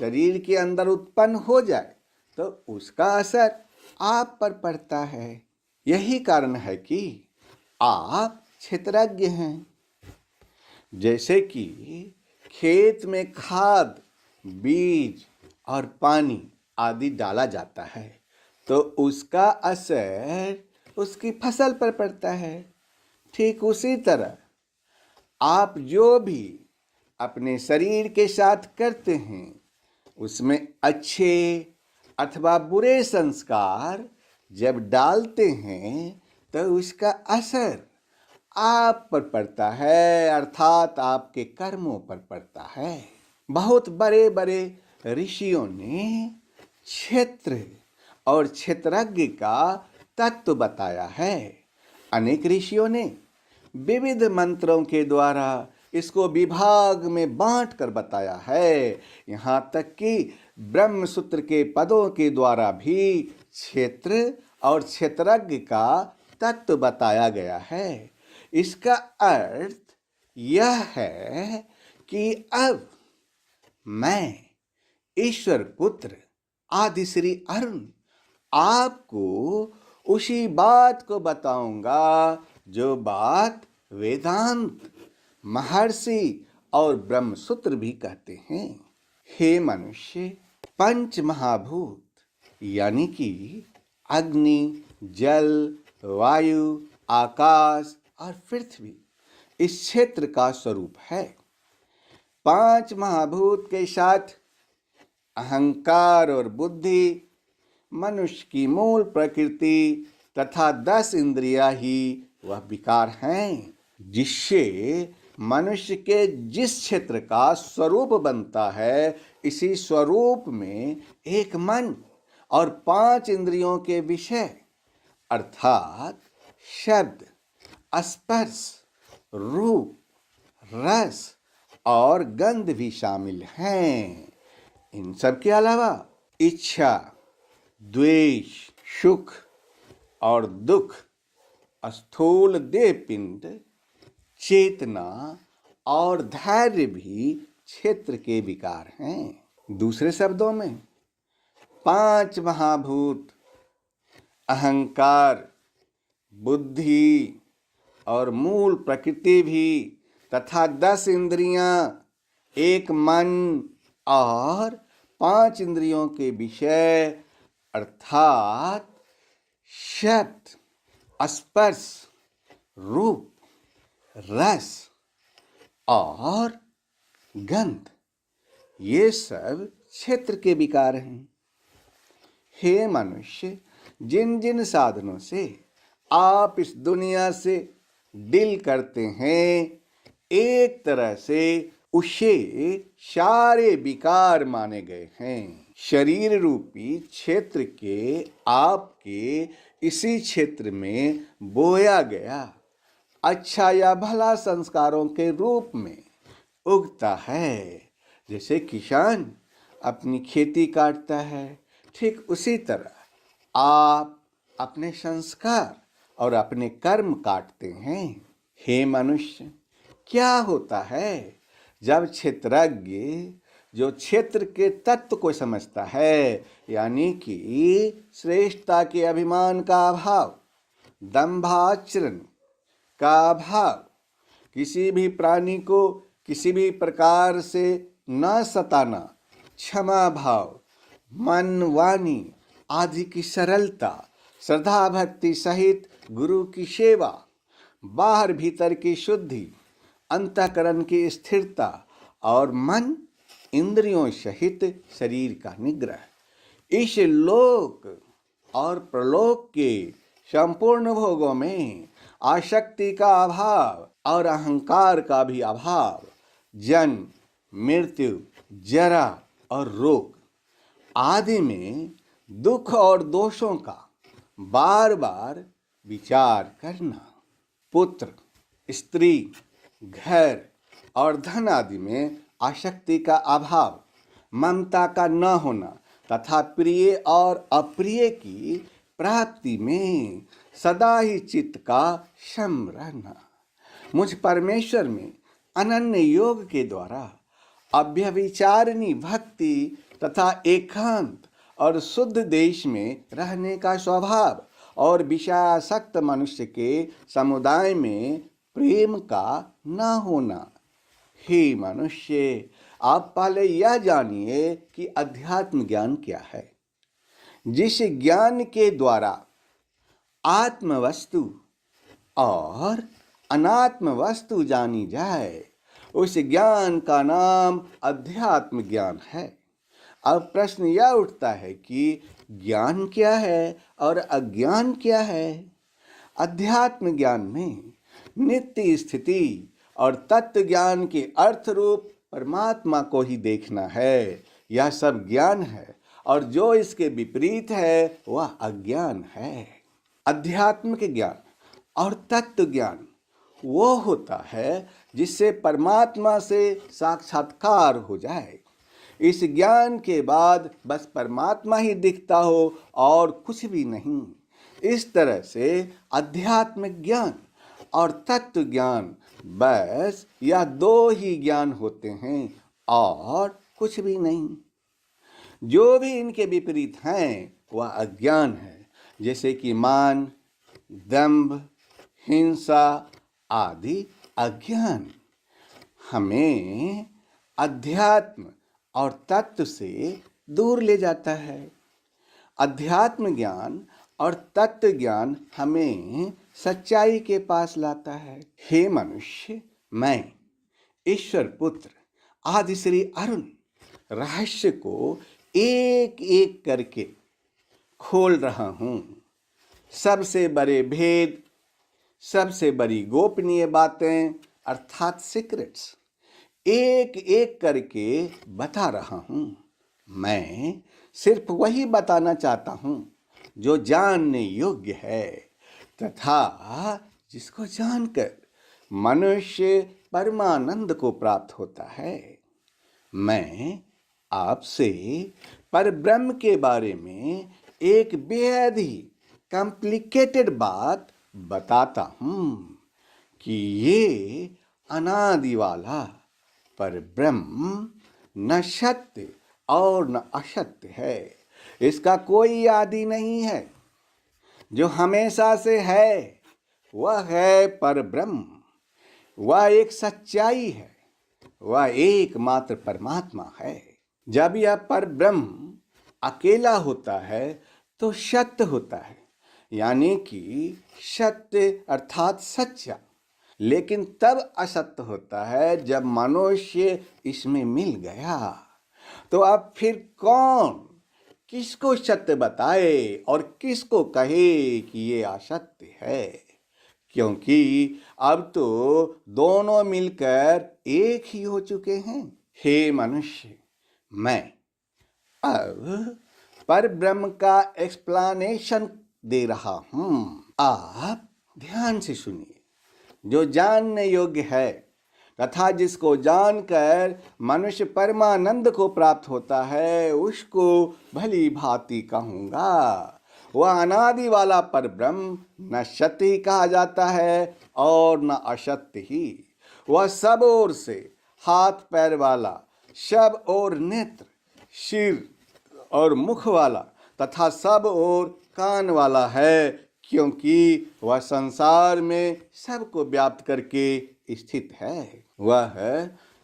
शरीर के अंदर उत्पन्न हो जाए तो उसका असर आप पर पड़ता है। यही कारण है कि आप क्षेत्रज्ञ हैं। जैसे कि खेत में खाद, बीज और पानी आदि डाला जाता है तो उसका असर उसकी फसल पर पड़ता है। ठीक उसी तरह आप जो भी अपने शरीर के साथ करते हैं उसमें अच्छे अथवा बुरे संस्कार जब डालते हैं तो उसका असर आप पर पड़ता है, अर्थात आपके कर्मों पर पड़ता है। बहुत बड़े बड़े ऋषियों ने क्षेत्र और क्षेत्रज्ञ का तत्व बताया है। अनेक ऋषियों ने विविध मंत्रों के द्वारा इसको विभाग में बांट कर बताया है। यहाँ तक कि ब्रह्म सूत्र के पदों के द्वारा भी क्षेत्र और क्षेत्रज्ञ का तत्व बताया गया है। इसका अर्थ यह है कि अब मैं ईश्वर पुत्र आदि श्री अरुण आपको उसी बात को बताऊंगा जो बात वेदांत, महर्षि और ब्रह्मसूत्र भी कहते हैं। हे मनुष्य, पंच महाभूत यानी कि अग्नि, जल, वायु, आकाश और पृथ्वी इस क्षेत्र का स्वरूप है। पांच महाभूत के साथ अहंकार और बुद्धि, मनुष्य की मूल प्रकृति तथा 10 इंद्रियां ही वह विकार हैं जिससे मनुष्य के जिस क्षेत्र का स्वरूप बनता है, इसी स्वरूप में एक मन और 5 इंद्रियों के विषय अर्थात शब्द, स्पर्श, रूप, रस और गंध भी शामिल हैं। इन सब के अलावा इच्छा, द्वेष, सुख और दुख, स्थूल देह पिंड, चेतना और धैर्य भी क्षेत्र के विकार हैं। दूसरे शब्दों में 5 महाभूत अहंकार, बुद्धि और मूल प्रकृति भी तथा 10 इंद्रियां, एक मन और 5 इंद्रियों के विषय अर्थात शब्द, स्पर्श, रूप, रस और गंध, ये सब क्षेत्र के विकार हैं। हे मनुष्य, जिन जिन साधनों से आप इस दुनिया से डील करते हैं, एक तरह से उसे सारे विकार माने गए हैं। शरीर रूपी क्षेत्र के आपके इसी क्षेत्र में बोया गया अच्छा या भला संस्कारों के रूप में उगता है। जैसे किसान अपनी खेती काटता है, ठीक उसी तरह आप अपने संस्कार और अपने कर्म काटते हैं। हे मनुष्य, क्या होता है जब क्षेत्रज्ञ जो क्षेत्र के तत्व को समझता है, यानी कि श्रेष्ठता के अभिमान का अभाव, दंभाचरण का अभाव, किसी भी प्राणी को किसी भी प्रकार से न सताना, क्षमा भाव, मन वाणी आदि की सरलता, श्रद्धा भक्ति सहित गुरु की सेवा, बाहर भीतर की शुद्धि, अंतःकरण की स्थिरता और मन इंद्रियों सहित शरीर का निग्रह, इस लोक और प्रलोक के संपूर्ण भोगों में आसक्ति का अभाव और अहंकार का भी अभाव, जन्म, मृत्यु, जरा और रोग आदि में दुख और दोषों का बार बार विचार करना, पुत्र, स्त्री, घर और धन आदि में आसक्ति का अभाव, ममता का न होना तथा प्रिय और अप्रिय की प्राप्ति में सदा ही चित्त का सम रहना, मुझ परमेश्वर में अनन्य योग के द्वारा अव्यभिचारिणी भक्ति तथा एकांत और शुद्ध देश में रहने का स्वभाव और विषयासक्त मनुष्य के समुदाय में प्रेम का न होना। हे मनुष्य, आप पहले यह जानिए कि अध्यात्म ज्ञान क्या है। जिस ज्ञान के द्वारा आत्म वस्तु और अनात्म वस्तु जानी जाए, उस ज्ञान का नाम अध्यात्म ज्ञान है। अब प्रश्न यह उठता है कि ज्ञान क्या है और अज्ञान क्या है। अध्यात्म ज्ञान में नित्य स्थिति और तत्व ज्ञान के अर्थ रूप परमात्मा को ही देखना है, यह सब ज्ञान है, और जो इसके विपरीत है वह अज्ञान है। अध्यात्मिक ज्ञान और तत्व ज्ञान वो होता है जिससे परमात्मा से साक्षात्कार हो जाए। इस ज्ञान के बाद बस परमात्मा ही दिखता हो और कुछ भी नहीं। इस तरह से आध्यात्मिक ज्ञान और तत्व ज्ञान बस यह दो ही ज्ञान होते हैं और कुछ भी नहीं। जो भी इनके विपरीत हैं वह अज्ञान है, जैसे कि मान, दंभ, हिंसा आदि अज्ञान। हमें अध्यात्म और तत्व से दूर ले जाता है। अध्यात्म ज्ञान और तत्व ज्ञान हमें सच्चाई के पास लाता है। हे मनुष्य, मैं ईश्वर पुत्र आदि श्री अरुण रहस्य को एक एक करके खोल रहा हूँ। सबसे बड़े भेद, सबसे बड़ी गोपनीय बातें अर्थात सीक्रेट्स एक एक करके बता रहा हूँ। मैं सिर्फ वही बताना चाहता हूँ जो जानने योग्य है तथा जिसको जानकर मनुष्य परमानंद को प्राप्त होता है। मैं आपसे परब्रह्म के बारे में एक बेहद ही कॉम्प्लिकेटेड बात बताता हूँ कि ये अनादि वाला परब्रह्म न सत्य और न असत्य है। इसका कोई आदि नहीं है। जो हमेशा से है वह है परब्रह्म। वह एक सच्चाई है। वह एकमात्र परमात्मा है। जब यह परब्रह्म अकेला होता है तो सत्य होता है, यानी कि सत्य अर्थात सच्चा। लेकिन तब असत्य होता है जब मनुष्य इसमें मिल गया। तो अब फिर कौन किसको सत्य बताए और किसको कहे कि ये असत्य है? क्योंकि अब तो दोनों मिलकर एक ही हो चुके हैं। हे मनुष्य, मैं अब परब्रह्म का एक्सप्लेनेशन दे रहा हूँ। आप ध्यान से सुनिए। जो जानने योग्य है तथा जिसको जानकर मनुष्य परमानंद को प्राप्त होता है उसको भली भांति कहूँगा। वह अनादि वाला परब्रह्म न सत्य ही कहा जाता है और न असत्य ही। वह सब ओर से हाथ पैर वाला, सब ओर नेत्र, सिर और मुख वाला तथा सब ओर कान वाला है, क्योंकि वह संसार में सबको व्याप्त करके स्थित है। वह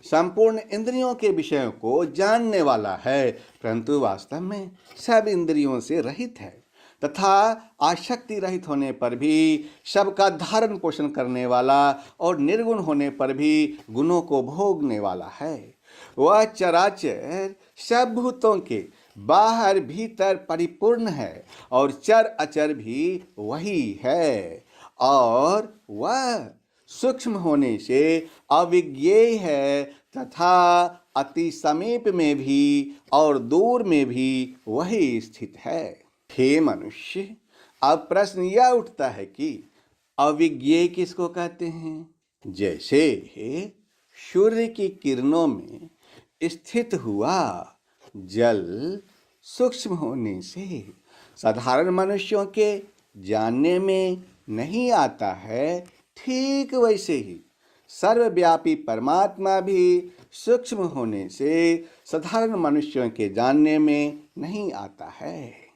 संपूर्ण इंद्रियों के विषयों को जानने वाला है, परंतु वास्तव में सब इंद्रियों से रहित है तथा आसक्ति रहित होने पर भी सबका धारण पोषण करने वाला और निर्गुण होने पर भी गुणों को भोगने वाला है। वह चराचर सब भूतों के बाहर भीतर परिपूर्ण है और चर अचर भी वही है। और वह सूक्ष्म होने से अविज्ञेय है तथा अति समीप में भी और दूर में भी वही स्थित है। हे मनुष्य, अब प्रश्न यह उठता है कि अविज्ञेय किसको कहते हैं? जैसे सूर्य की किरणों में स्थित हुआ जल सूक्ष्म होने से साधारण मनुष्यों के जानने में नहीं आता है, ठीक वैसे ही सर्वव्यापी परमात्मा भी सूक्ष्म होने से साधारण मनुष्यों के जानने में नहीं आता है।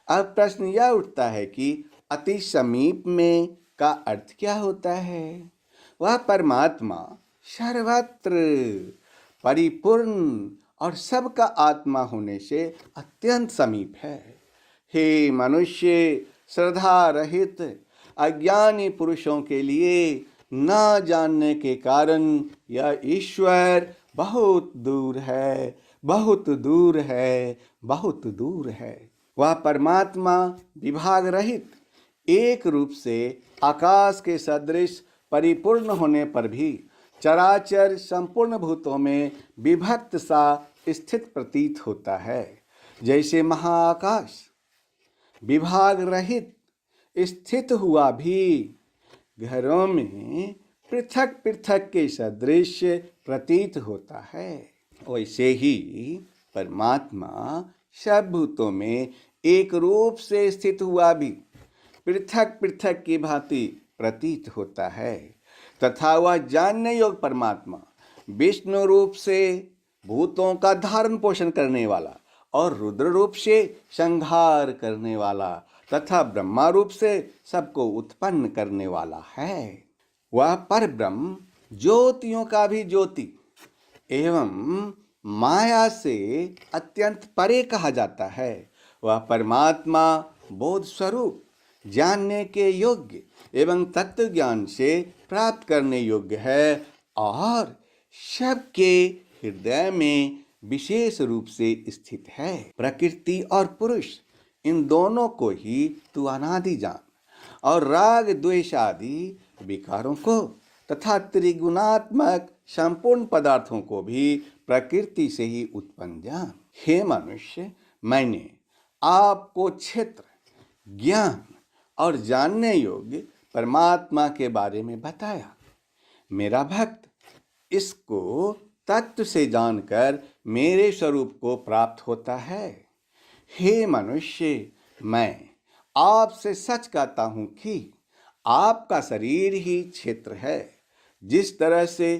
अब प्रश्न यह उठता है कि अति समीप में का अर्थ क्या होता है? वह परमात्मा सर्वत्र परिपूर्ण और सबका आत्मा होने से अत्यंत समीप है। हे मनुष्य, श्रद्धा रहित अज्ञानी पुरुषों के लिए न जानने के कारण यह ईश्वर बहुत दूर है, बहुत दूर है, बहुत दूर है। वह परमात्मा विभाग रहित एक रूप से आकाश के सदृश परिपूर्ण होने पर भी चराचर संपूर्ण भूतों में विभक्त सा स्थित प्रतीत होता है। जैसे महाआकाश विभाग रहित स्थित हुआ भी घरों में पृथक पृथक के सदृश प्रतीत होता है। वैसे ही परमात्मा सब भूतों में एक रूप से स्थित हुआ भी पृथक पृथक की भांति प्रतीत होता है, तथा वह जानने योग्य परमात्मा विष्णु रूप से भूतों का धारण पोषण करने वाला और रुद्र रूप से संहार करने वाला तथा ब्रह्मा रूप से सबको उत्पन्न करने वाला है। वह परब्रह्म ज्योतियों का भी ज्योति एवं माया से अत्यंत परे कहा जाता है। वह परमात्मा बोध स्वरूप, जानने के योग्य एवं तत्व ज्ञान से प्राप्त करने योग्य है और सबके हृदय में विशेष रूप से स्थित है। प्रकृति और पुरुष इन दोनों को ही तू अनादि जान और राग द्वेष आदि विकारों को तथा त्रिगुणात्मक संपूर्ण पदार्थों को भी प्रकृति से ही उत्पन्न जान। हे मनुष्य, मैंने आपको क्षेत्र, ज्ञान और जानने योग्य परमात्मा के बारे में बताया। मेरा भक्त इसको तत्व से जानकर मेरे स्वरूप को प्राप्त होता है। हे मनुष्य, मैं आपसे सच कहता हूँ कि आपका शरीर ही क्षेत्र है। जिस तरह से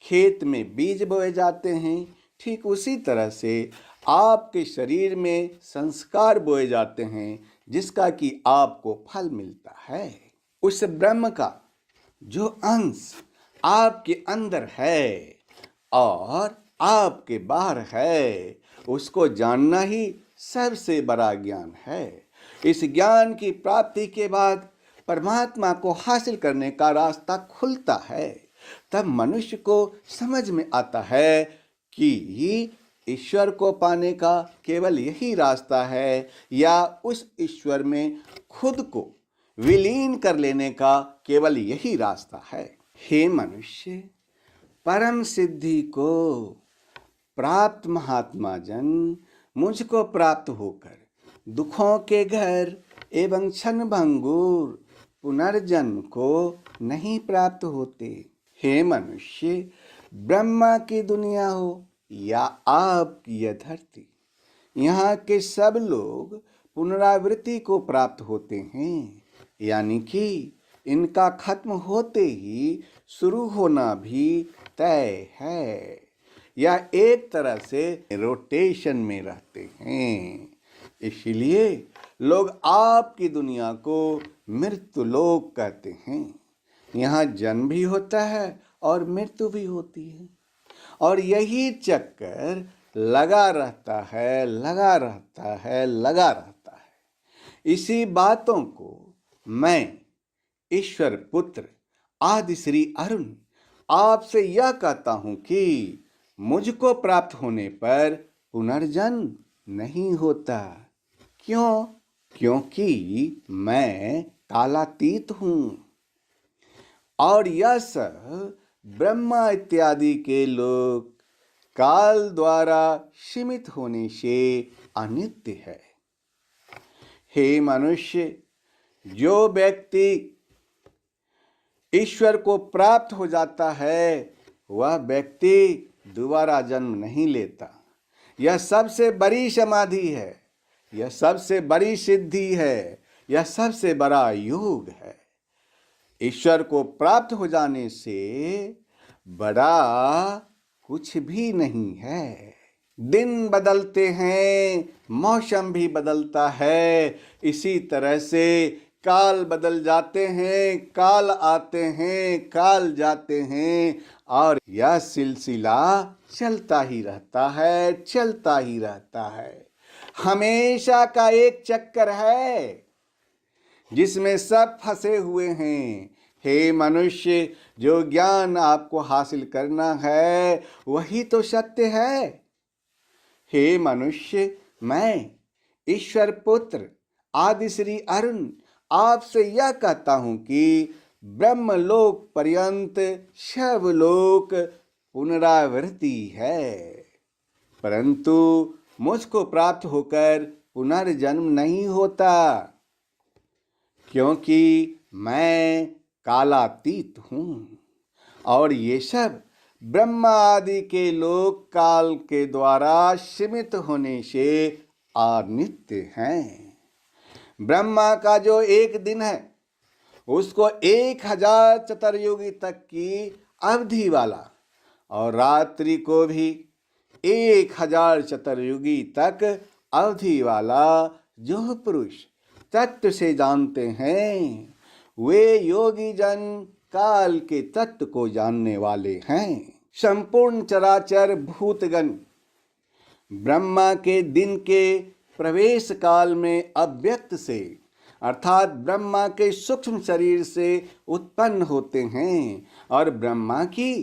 खेत में बीज बोए जाते हैं, ठीक उसी तरह से आपके शरीर में संस्कार बोए जाते हैं, जिसका कि आपको फल मिलता है। उस ब्रह्म का जो अंश आपके अंदर है और आपके बाहर है, उसको जानना ही सबसे बड़ा ज्ञान है। इस ज्ञान की प्राप्ति के बाद परमात्मा को हासिल करने का रास्ता खुलता है। तब मनुष्य को समझ में आता है कि ईश्वर को पाने का केवल यही रास्ता है या उस ईश्वर में खुद को विलीन कर लेने का केवल यही रास्ता है। हे मनुष्य, परम सिद्धि को प्राप्त महात्मा जन मुझको प्राप्त होकर दुखों के घर एवं क्षण भंगुर पुनर्जन्म को नहीं प्राप्त होते। हे मनुष्य, ब्रह्मा की दुनिया हो या आपकी यह धरती, यहाँ के सब लोग पुनरावृत्ति को प्राप्त होते हैं, यानी कि इनका खत्म होते ही शुरू होना भी तय है, या एक तरह से रोटेशन में रहते हैं। इसलिए लोग आपकी दुनिया को मृत्यु लोक कहते हैं। यहाँ जन्म भी होता है और मृत्यु भी होती है, और यही चक्कर लगा रहता है, लगा रहता है, लगा रहता है। इसी बातों को मैं ईश्वर पुत्र आदि श्री अरुण आपसे यह कहता हूँ कि मुझको प्राप्त होने पर पुनर्जन्म नहीं होता। क्यों? क्योंकि मैं कालातीत हूँ और यह सब ब्रह्मा इत्यादि के लोग काल द्वारा सीमित होने से अनित्य है। हे मनुष्य, जो व्यक्ति ईश्वर को प्राप्त हो जाता है, वह व्यक्ति दोबारा जन्म नहीं लेता। यह सबसे बड़ी समाधि है, यह सबसे बड़ी सिद्धि है, यह सबसे बड़ा योग है। ईश्वर को प्राप्त हो जाने से बड़ा कुछ भी नहीं है। दिन बदलते हैं, मौसम भी बदलता है, इसी तरह से काल बदल जाते हैं, काल आते हैं, काल जाते हैं, और यह सिलसिला चलता ही रहता है, चलता ही रहता है। हमेशा का एक चक्कर है जिसमें सब फंसे हुए हैं। हे मनुष्य, जो ज्ञान आपको हासिल करना है वही तो सत्य है। हे मनुष्य, मैं ईश्वर पुत्र आदि श्री अरुण आपसे यह कहता हूँ कि ब्रह्मलोक पर्यंत सब लोक पुनरावृत्ति है, परंतु मुझको प्राप्त होकर पुनर्जन्म नहीं होता, क्योंकि मैं कालातीत हूँ और ये सब ब्रह्मा आदि के लोग काल के द्वारा सीमित होने से अनित्य हैं। ब्रह्मा का जो एक दिन है उसको 1000 चतुर्युगी तक की अवधि वाला, और रात्रि को भी 1000 चतुर्युगी तक अवधि वाला जो पुरुष तत्व से जानते हैं वे योगी जन काल के तत्व को जानने वाले हैं। संपूर्ण चराचर भूतगण ब्रह्मा के दिन के प्रवेश काल में अव्यक्त से अर्थात ब्रह्मा के सूक्ष्म शरीर से उत्पन्न होते हैं और ब्रह्मा की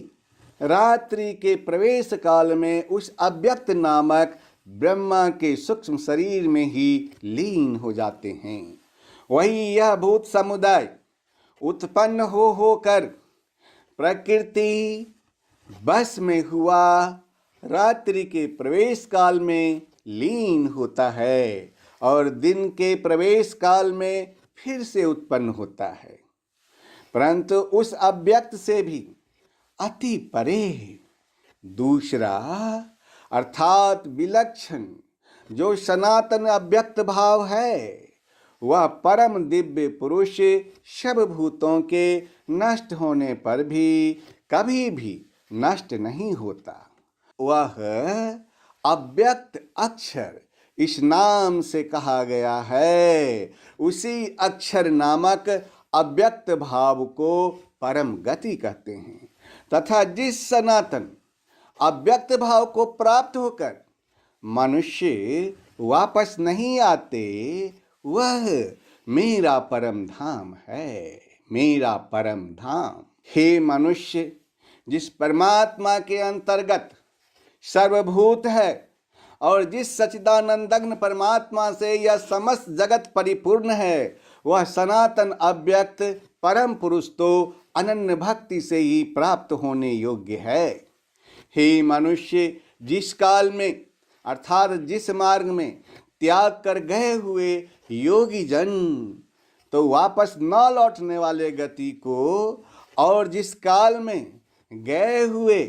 रात्रि के प्रवेश काल में उस अव्यक्त नामक ब्रह्मा के सूक्ष्म शरीर में ही लीन हो जाते हैं। वही यह भूत समुदाय उत्पन्न होकर प्रकृति बस में हुआ रात्रि के प्रवेश काल में लीन होता है और दिन के प्रवेश काल में फिर से उत्पन्न होता है, परंतु उस अव्यक्त से भी अति परे दूसरा अर्थात विलक्षण जो सनातन अव्यक्त भाव है वह परम दिव्य पुरुष सब भूतों के नष्ट होने पर भी कभी भी नष्ट नहीं होता। वह अव्यक्त अक्षर इस नाम से कहा गया है। उसी अक्षर नामक अव्यक्त भाव को परम गति कहते हैं तथा जिस सनातन अव्यक्त भाव को प्राप्त होकर मनुष्य वापस नहीं आते वह मेरा परम धाम है, मेरा परम धाम। हे मनुष्य, जिस परमात्मा के अंतर्गत सर्वभूत है और जिस सच्चिदानंदघ्न परमात्मा से यह समस्त जगत परिपूर्ण है वह सनातन अव्यक्त परम पुरुष तो अनन्य भक्ति से ही प्राप्त होने योग्य है। हे मनुष्य, जिस काल में अर्थात जिस मार्ग में त्याग कर गए हुए योगी जन तो वापस न लौटने वाले गति को और जिस काल में गए हुए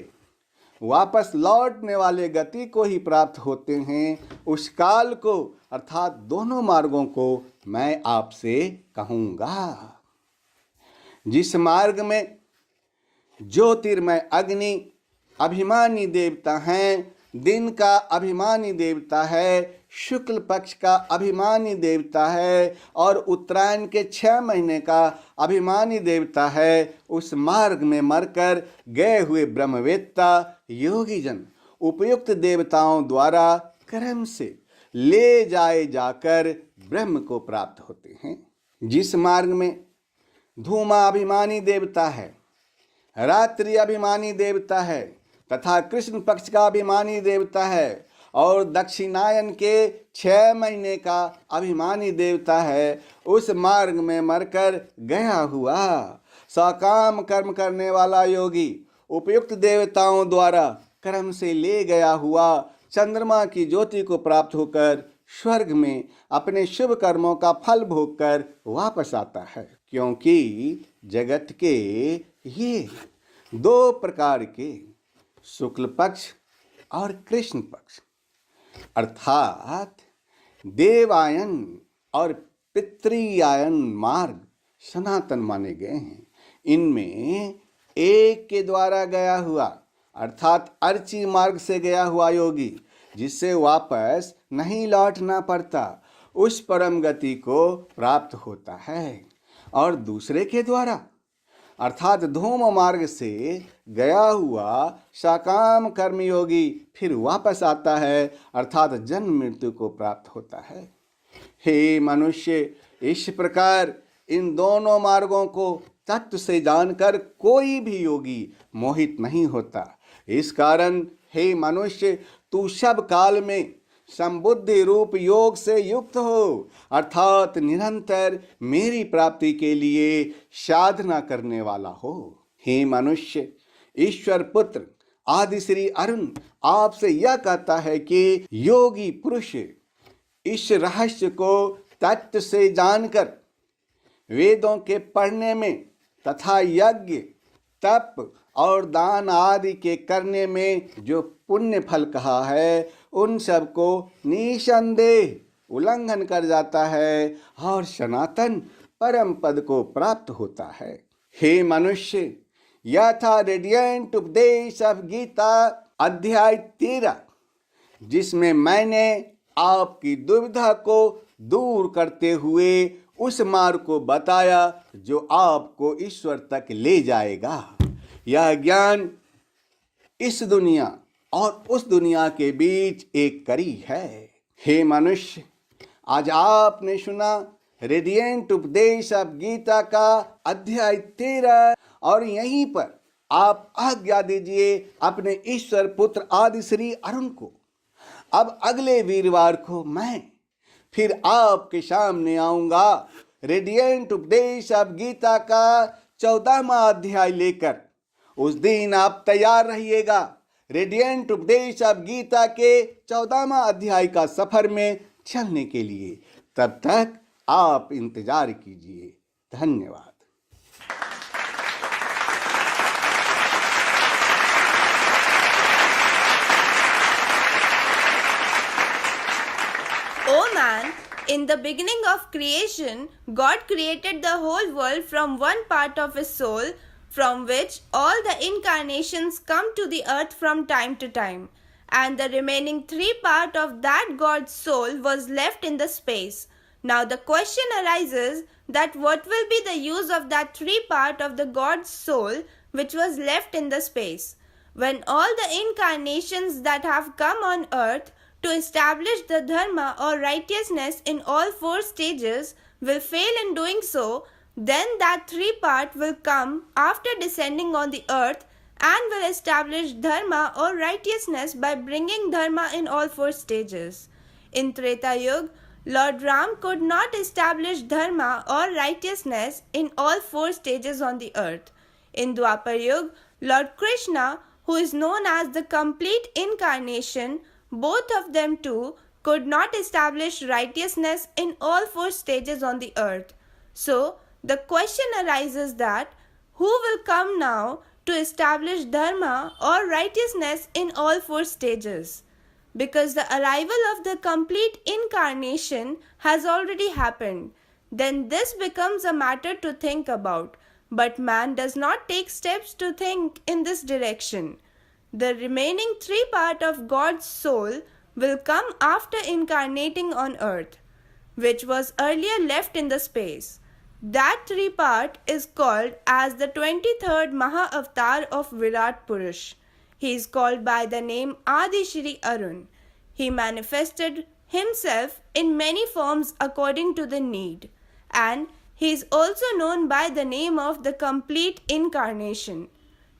वापस लौटने वाले गति को ही प्राप्त होते हैं उस काल को अर्थात दोनों मार्गों को मैं आपसे कहूँगा। जिस मार्ग में ज्योतिर्मय अग्नि अभिमानी देवता हैं, दिन का अभिमानी देवता है, शुक्ल पक्ष का अभिमानी देवता है और उत्तरायण के 6 महीने का अभिमानी देवता है, उस मार्ग में मरकर गए हुए ब्रह्मवेत्ता योगी जन उपयुक्त देवताओं द्वारा क्रम से ले जाए जाकर ब्रह्म को प्राप्त होते हैं। जिस मार्ग में धूमा अभिमानी देवता है, रात्रि अभिमानी देवता है तथा कृष्ण पक्ष का अभिमानी देवता है और दक्षिणायन के 6 महीने का अभिमानी देवता है, उस मार्ग में मरकर गया हुआ सकाम कर्म करने वाला योगी उपयुक्त देवताओं द्वारा कर्म से ले गया हुआ चंद्रमा की ज्योति को प्राप्त होकर स्वर्ग में अपने शुभ कर्मों का फल भोगकर वापस आता है। क्योंकि जगत के ये 2 प्रकार के शुक्ल पक्ष और कृष्ण पक्ष अर्थात देवायन और पितृयायन मार्ग सनातन माने गए हैं। इनमें एक के द्वारा गया हुआ अर्थात अर्ची मार्ग से गया हुआ योगी जिससे वापस नहीं लौटना पड़ता उस परम गति को प्राप्त होता है, और दूसरे के द्वारा अर्थात धूम मार्ग से गया हुआ सकाम कर्मयोगी फिर वापस आता है अर्थात जन्म मृत्यु को प्राप्त होता है। हे मनुष्य, इस प्रकार इन दोनों मार्गों को तत्व से जानकर कोई भी योगी मोहित नहीं होता। इस कारण हे मनुष्य, तू सब काल में संबुद्धि रूप योग से युक्त हो अर्थात निरंतर मेरी प्राप्ति के लिए साधना करने वाला हो। हे मनुष्य, ईश्वर पुत्र आदि श्री अरुण आपसे यह कहता है कि योगी पुरुष इस रहस्य को तत्व से जानकर वेदों के पढ़ने में तथा यज्ञ तप और दान आदि के करने में जो पुण्य फल कहा है, उन सब को निसंदेह उल्लंघन कर जाता है और सनातन परम पद को प्राप्त होता है। हे मनुष्य, यह था रेडिएंट उपदेश ऑफ गीता अध्याय 13, जिसमें मैंने आपकी दुविधा को दूर करते हुए उस मार्ग को बताया जो आपको ईश्वर तक ले जाएगा। यह ज्ञान इस दुनिया और उस दुनिया के बीच एक कड़ी है। हे मनुष्य, आज आपने सुना रेडिएंट उपदेश ऑफ गीता का अध्याय 13, और यहीं पर आप आज्ञा दीजिए अपने ईश्वर पुत्र आदि श्री अरुण को। अब अगले वीरवार को मैं फिर आपके सामने आऊंगा रेडिएंट उपदेश ऑफ गीता का 14वां अध्याय लेकर। उस दिन आप तैयार रहिएगा रेडिएंट उपदेश ऑफ गीता के 14वां अध्याय का सफर में चलने के लिए। तब तक आप इंतजार कीजिए। धन्यवाद। O man, in the beginning of creation, God created the whole world from one part of his soul, from which all the incarnations come to the earth from time to time, and the remaining 3 part of that God's soul was left in the space. Now the question arises that what will be the use of that 3 part of the God's soul which was left in the space, when all the incarnations that have come on earth to establish the dharma or righteousness in all 4 stages will fail in doing so, then that 3 part will come after descending on the earth and will establish dharma or righteousness by bringing dharma in all 4 stages. In Treta Yuga, Lord Ram could not establish dharma or righteousness in all 4 stages on the earth. In Dwapar Yuga, Lord Krishna, who is known as the complete incarnation, both of them too could not establish righteousness in all 4 stages on the earth. So, the question arises that who will come now to establish dharma or righteousness in all 4 stages? Because the arrival of the complete incarnation has already happened, then this becomes a matter to think about. But man does not take steps to think in this direction. The remaining 3 part of God's soul will come after incarnating on earth, which was earlier left in the space. That 3 part is called as the 23rd Maha-Avatar of Virat Purush. He is called by the name Adi Shri Arun. He manifested himself in many forms according to the need, and he is also known by the name of the complete incarnation.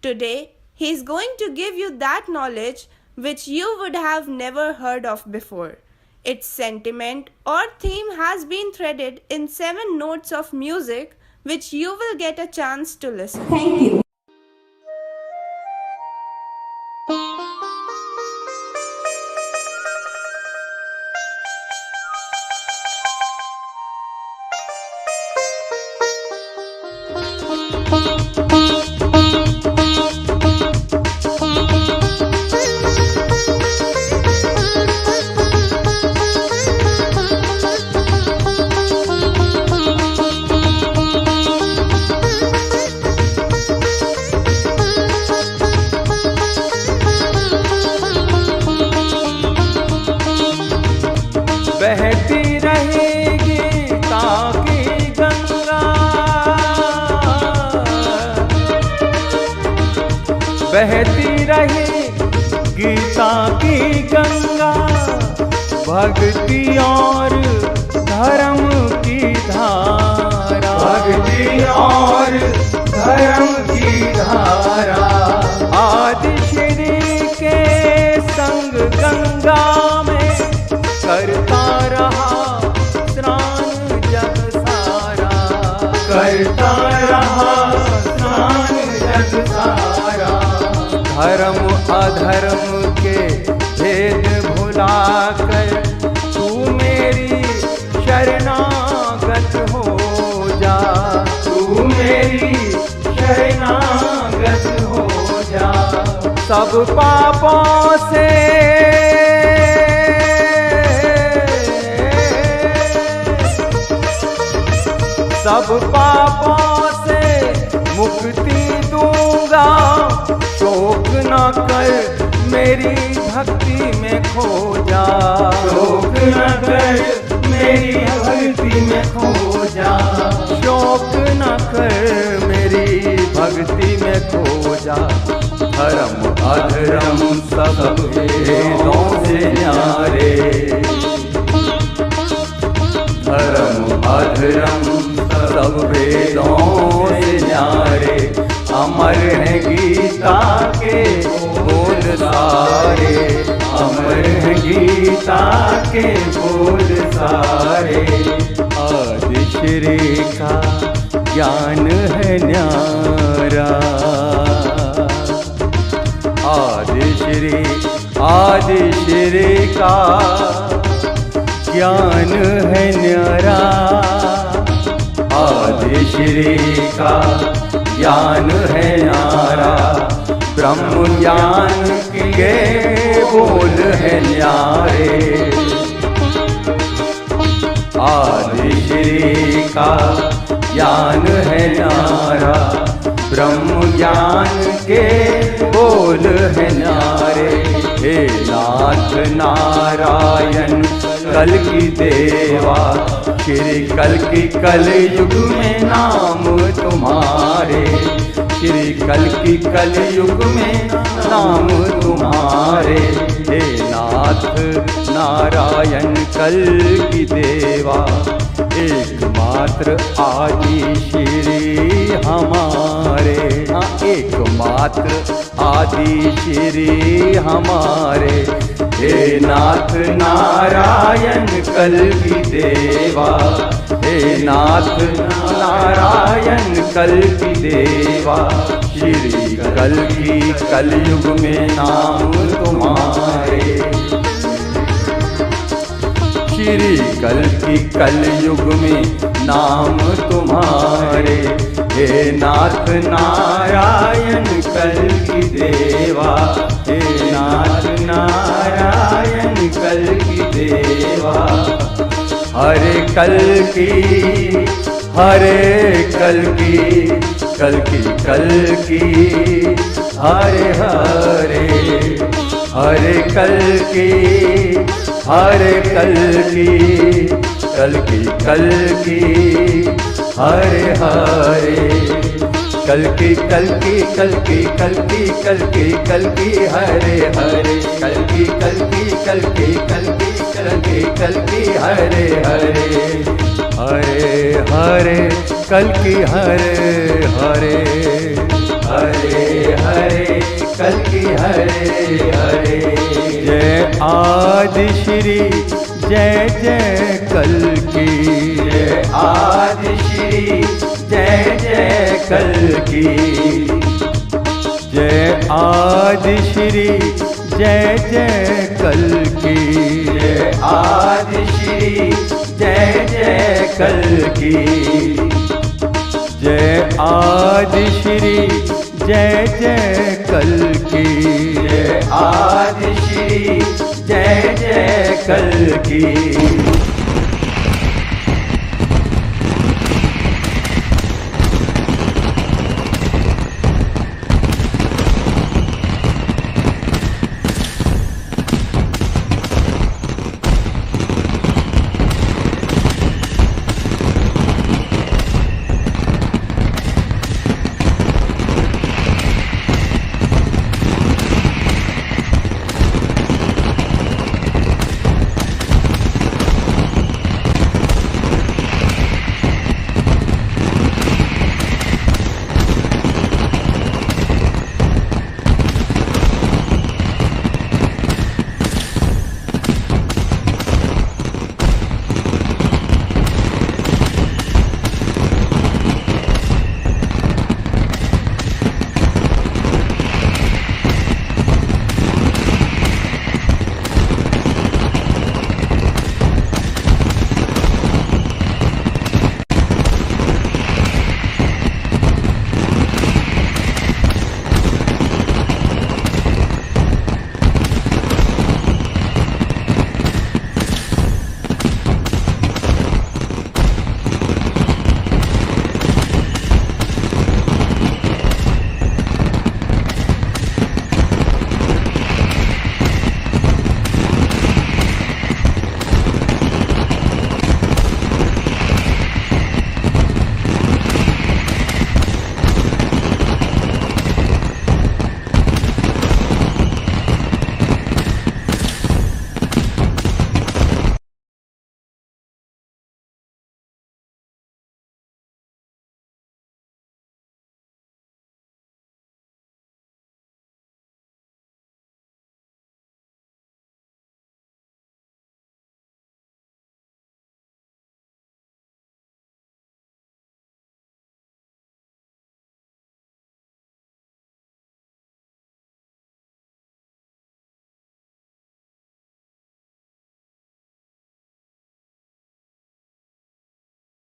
Today, he is going to give you that knowledge which you would have never heard of before. Its sentiment or theme has been threaded in 7 notes of music which you will get a chance to listen. Thank you. बहती रहेगी ताकि गंगा, बहती रहेगी ताकि गंगा, भक्ति और धर्म की धारा, भक्ति और धर्म की धारा, आदि श्री के संग गंगा में करता रहा स्नान जग सारा, करता रहा स्नान जग सारा, धर्म अधर्म के भेद भुलाकर तू मेरी शरणागत हो जा, तू मेरी शरणागत हो सब पापों से मुक्ति दूंगा। शोक न कर मेरी भक्ति में खो जा, शोक न कर मेरी भक्ति में खो जा, शोक न कर मेरी भक्ति में खो जा। धर्म अधर्म सब वेदों से न्यारे, धर्म अधर्म सब वेदों से न्यारे। अमर है गीता के बोल सारे, अमर है गीता के बोल सारे। आदि श्री का ज्ञान है न्यारा, आदि श्री का ज्ञान है न्यारा, आदि श्री का ज्ञान है न्यारा। ब्रह्म ज्ञान के बोल है न्यारे, आदि श्री का ज्ञान है न्यारा। ब्रह्म ज्ञान के बोल है न्यारे। हे नाथ नारायण कल की देवा, श्री कल की कल युग में नाम तुम्हारे, श्री कल की कल युग में नाम तुम्हारे। हे नाथ नारायण कल की देवा, एकमात्र आदि श्री हमारे, हाँ एकमात्र आदि श्री हमारे। हे नाथ नारायण कल की देवा, हे नाथ नारायण कल की देवा। श्री कल की कल युग में नाम तुम्हारे, श्री कल की कल युग में नाम तुम्हारे। हे नाथ नारायण कल की देवा, हे नाथ नारायण कल की देवा। हरे कल की, हरे कल की, कल की कल की, हरे हरे, हरे कल की, हरे कल की, कल की कल की, हरे हरे। कल की कल की कल की कल की कल की कल की हरे हरे, कल की कल की कल की कल की कल की कल की हरे हरे, हरे हरे कल की हरे हरे, हरे हरे कल की हरे हरे। जय आदि श्री जय जय कल की, जय आदि श्री जय जय कल की, जय आदि श्री जय जय कल की, जय आदि श्री जय जय कल की, जय आदि श्री जय जय कल की, जय आदि श्री जय जय कल की।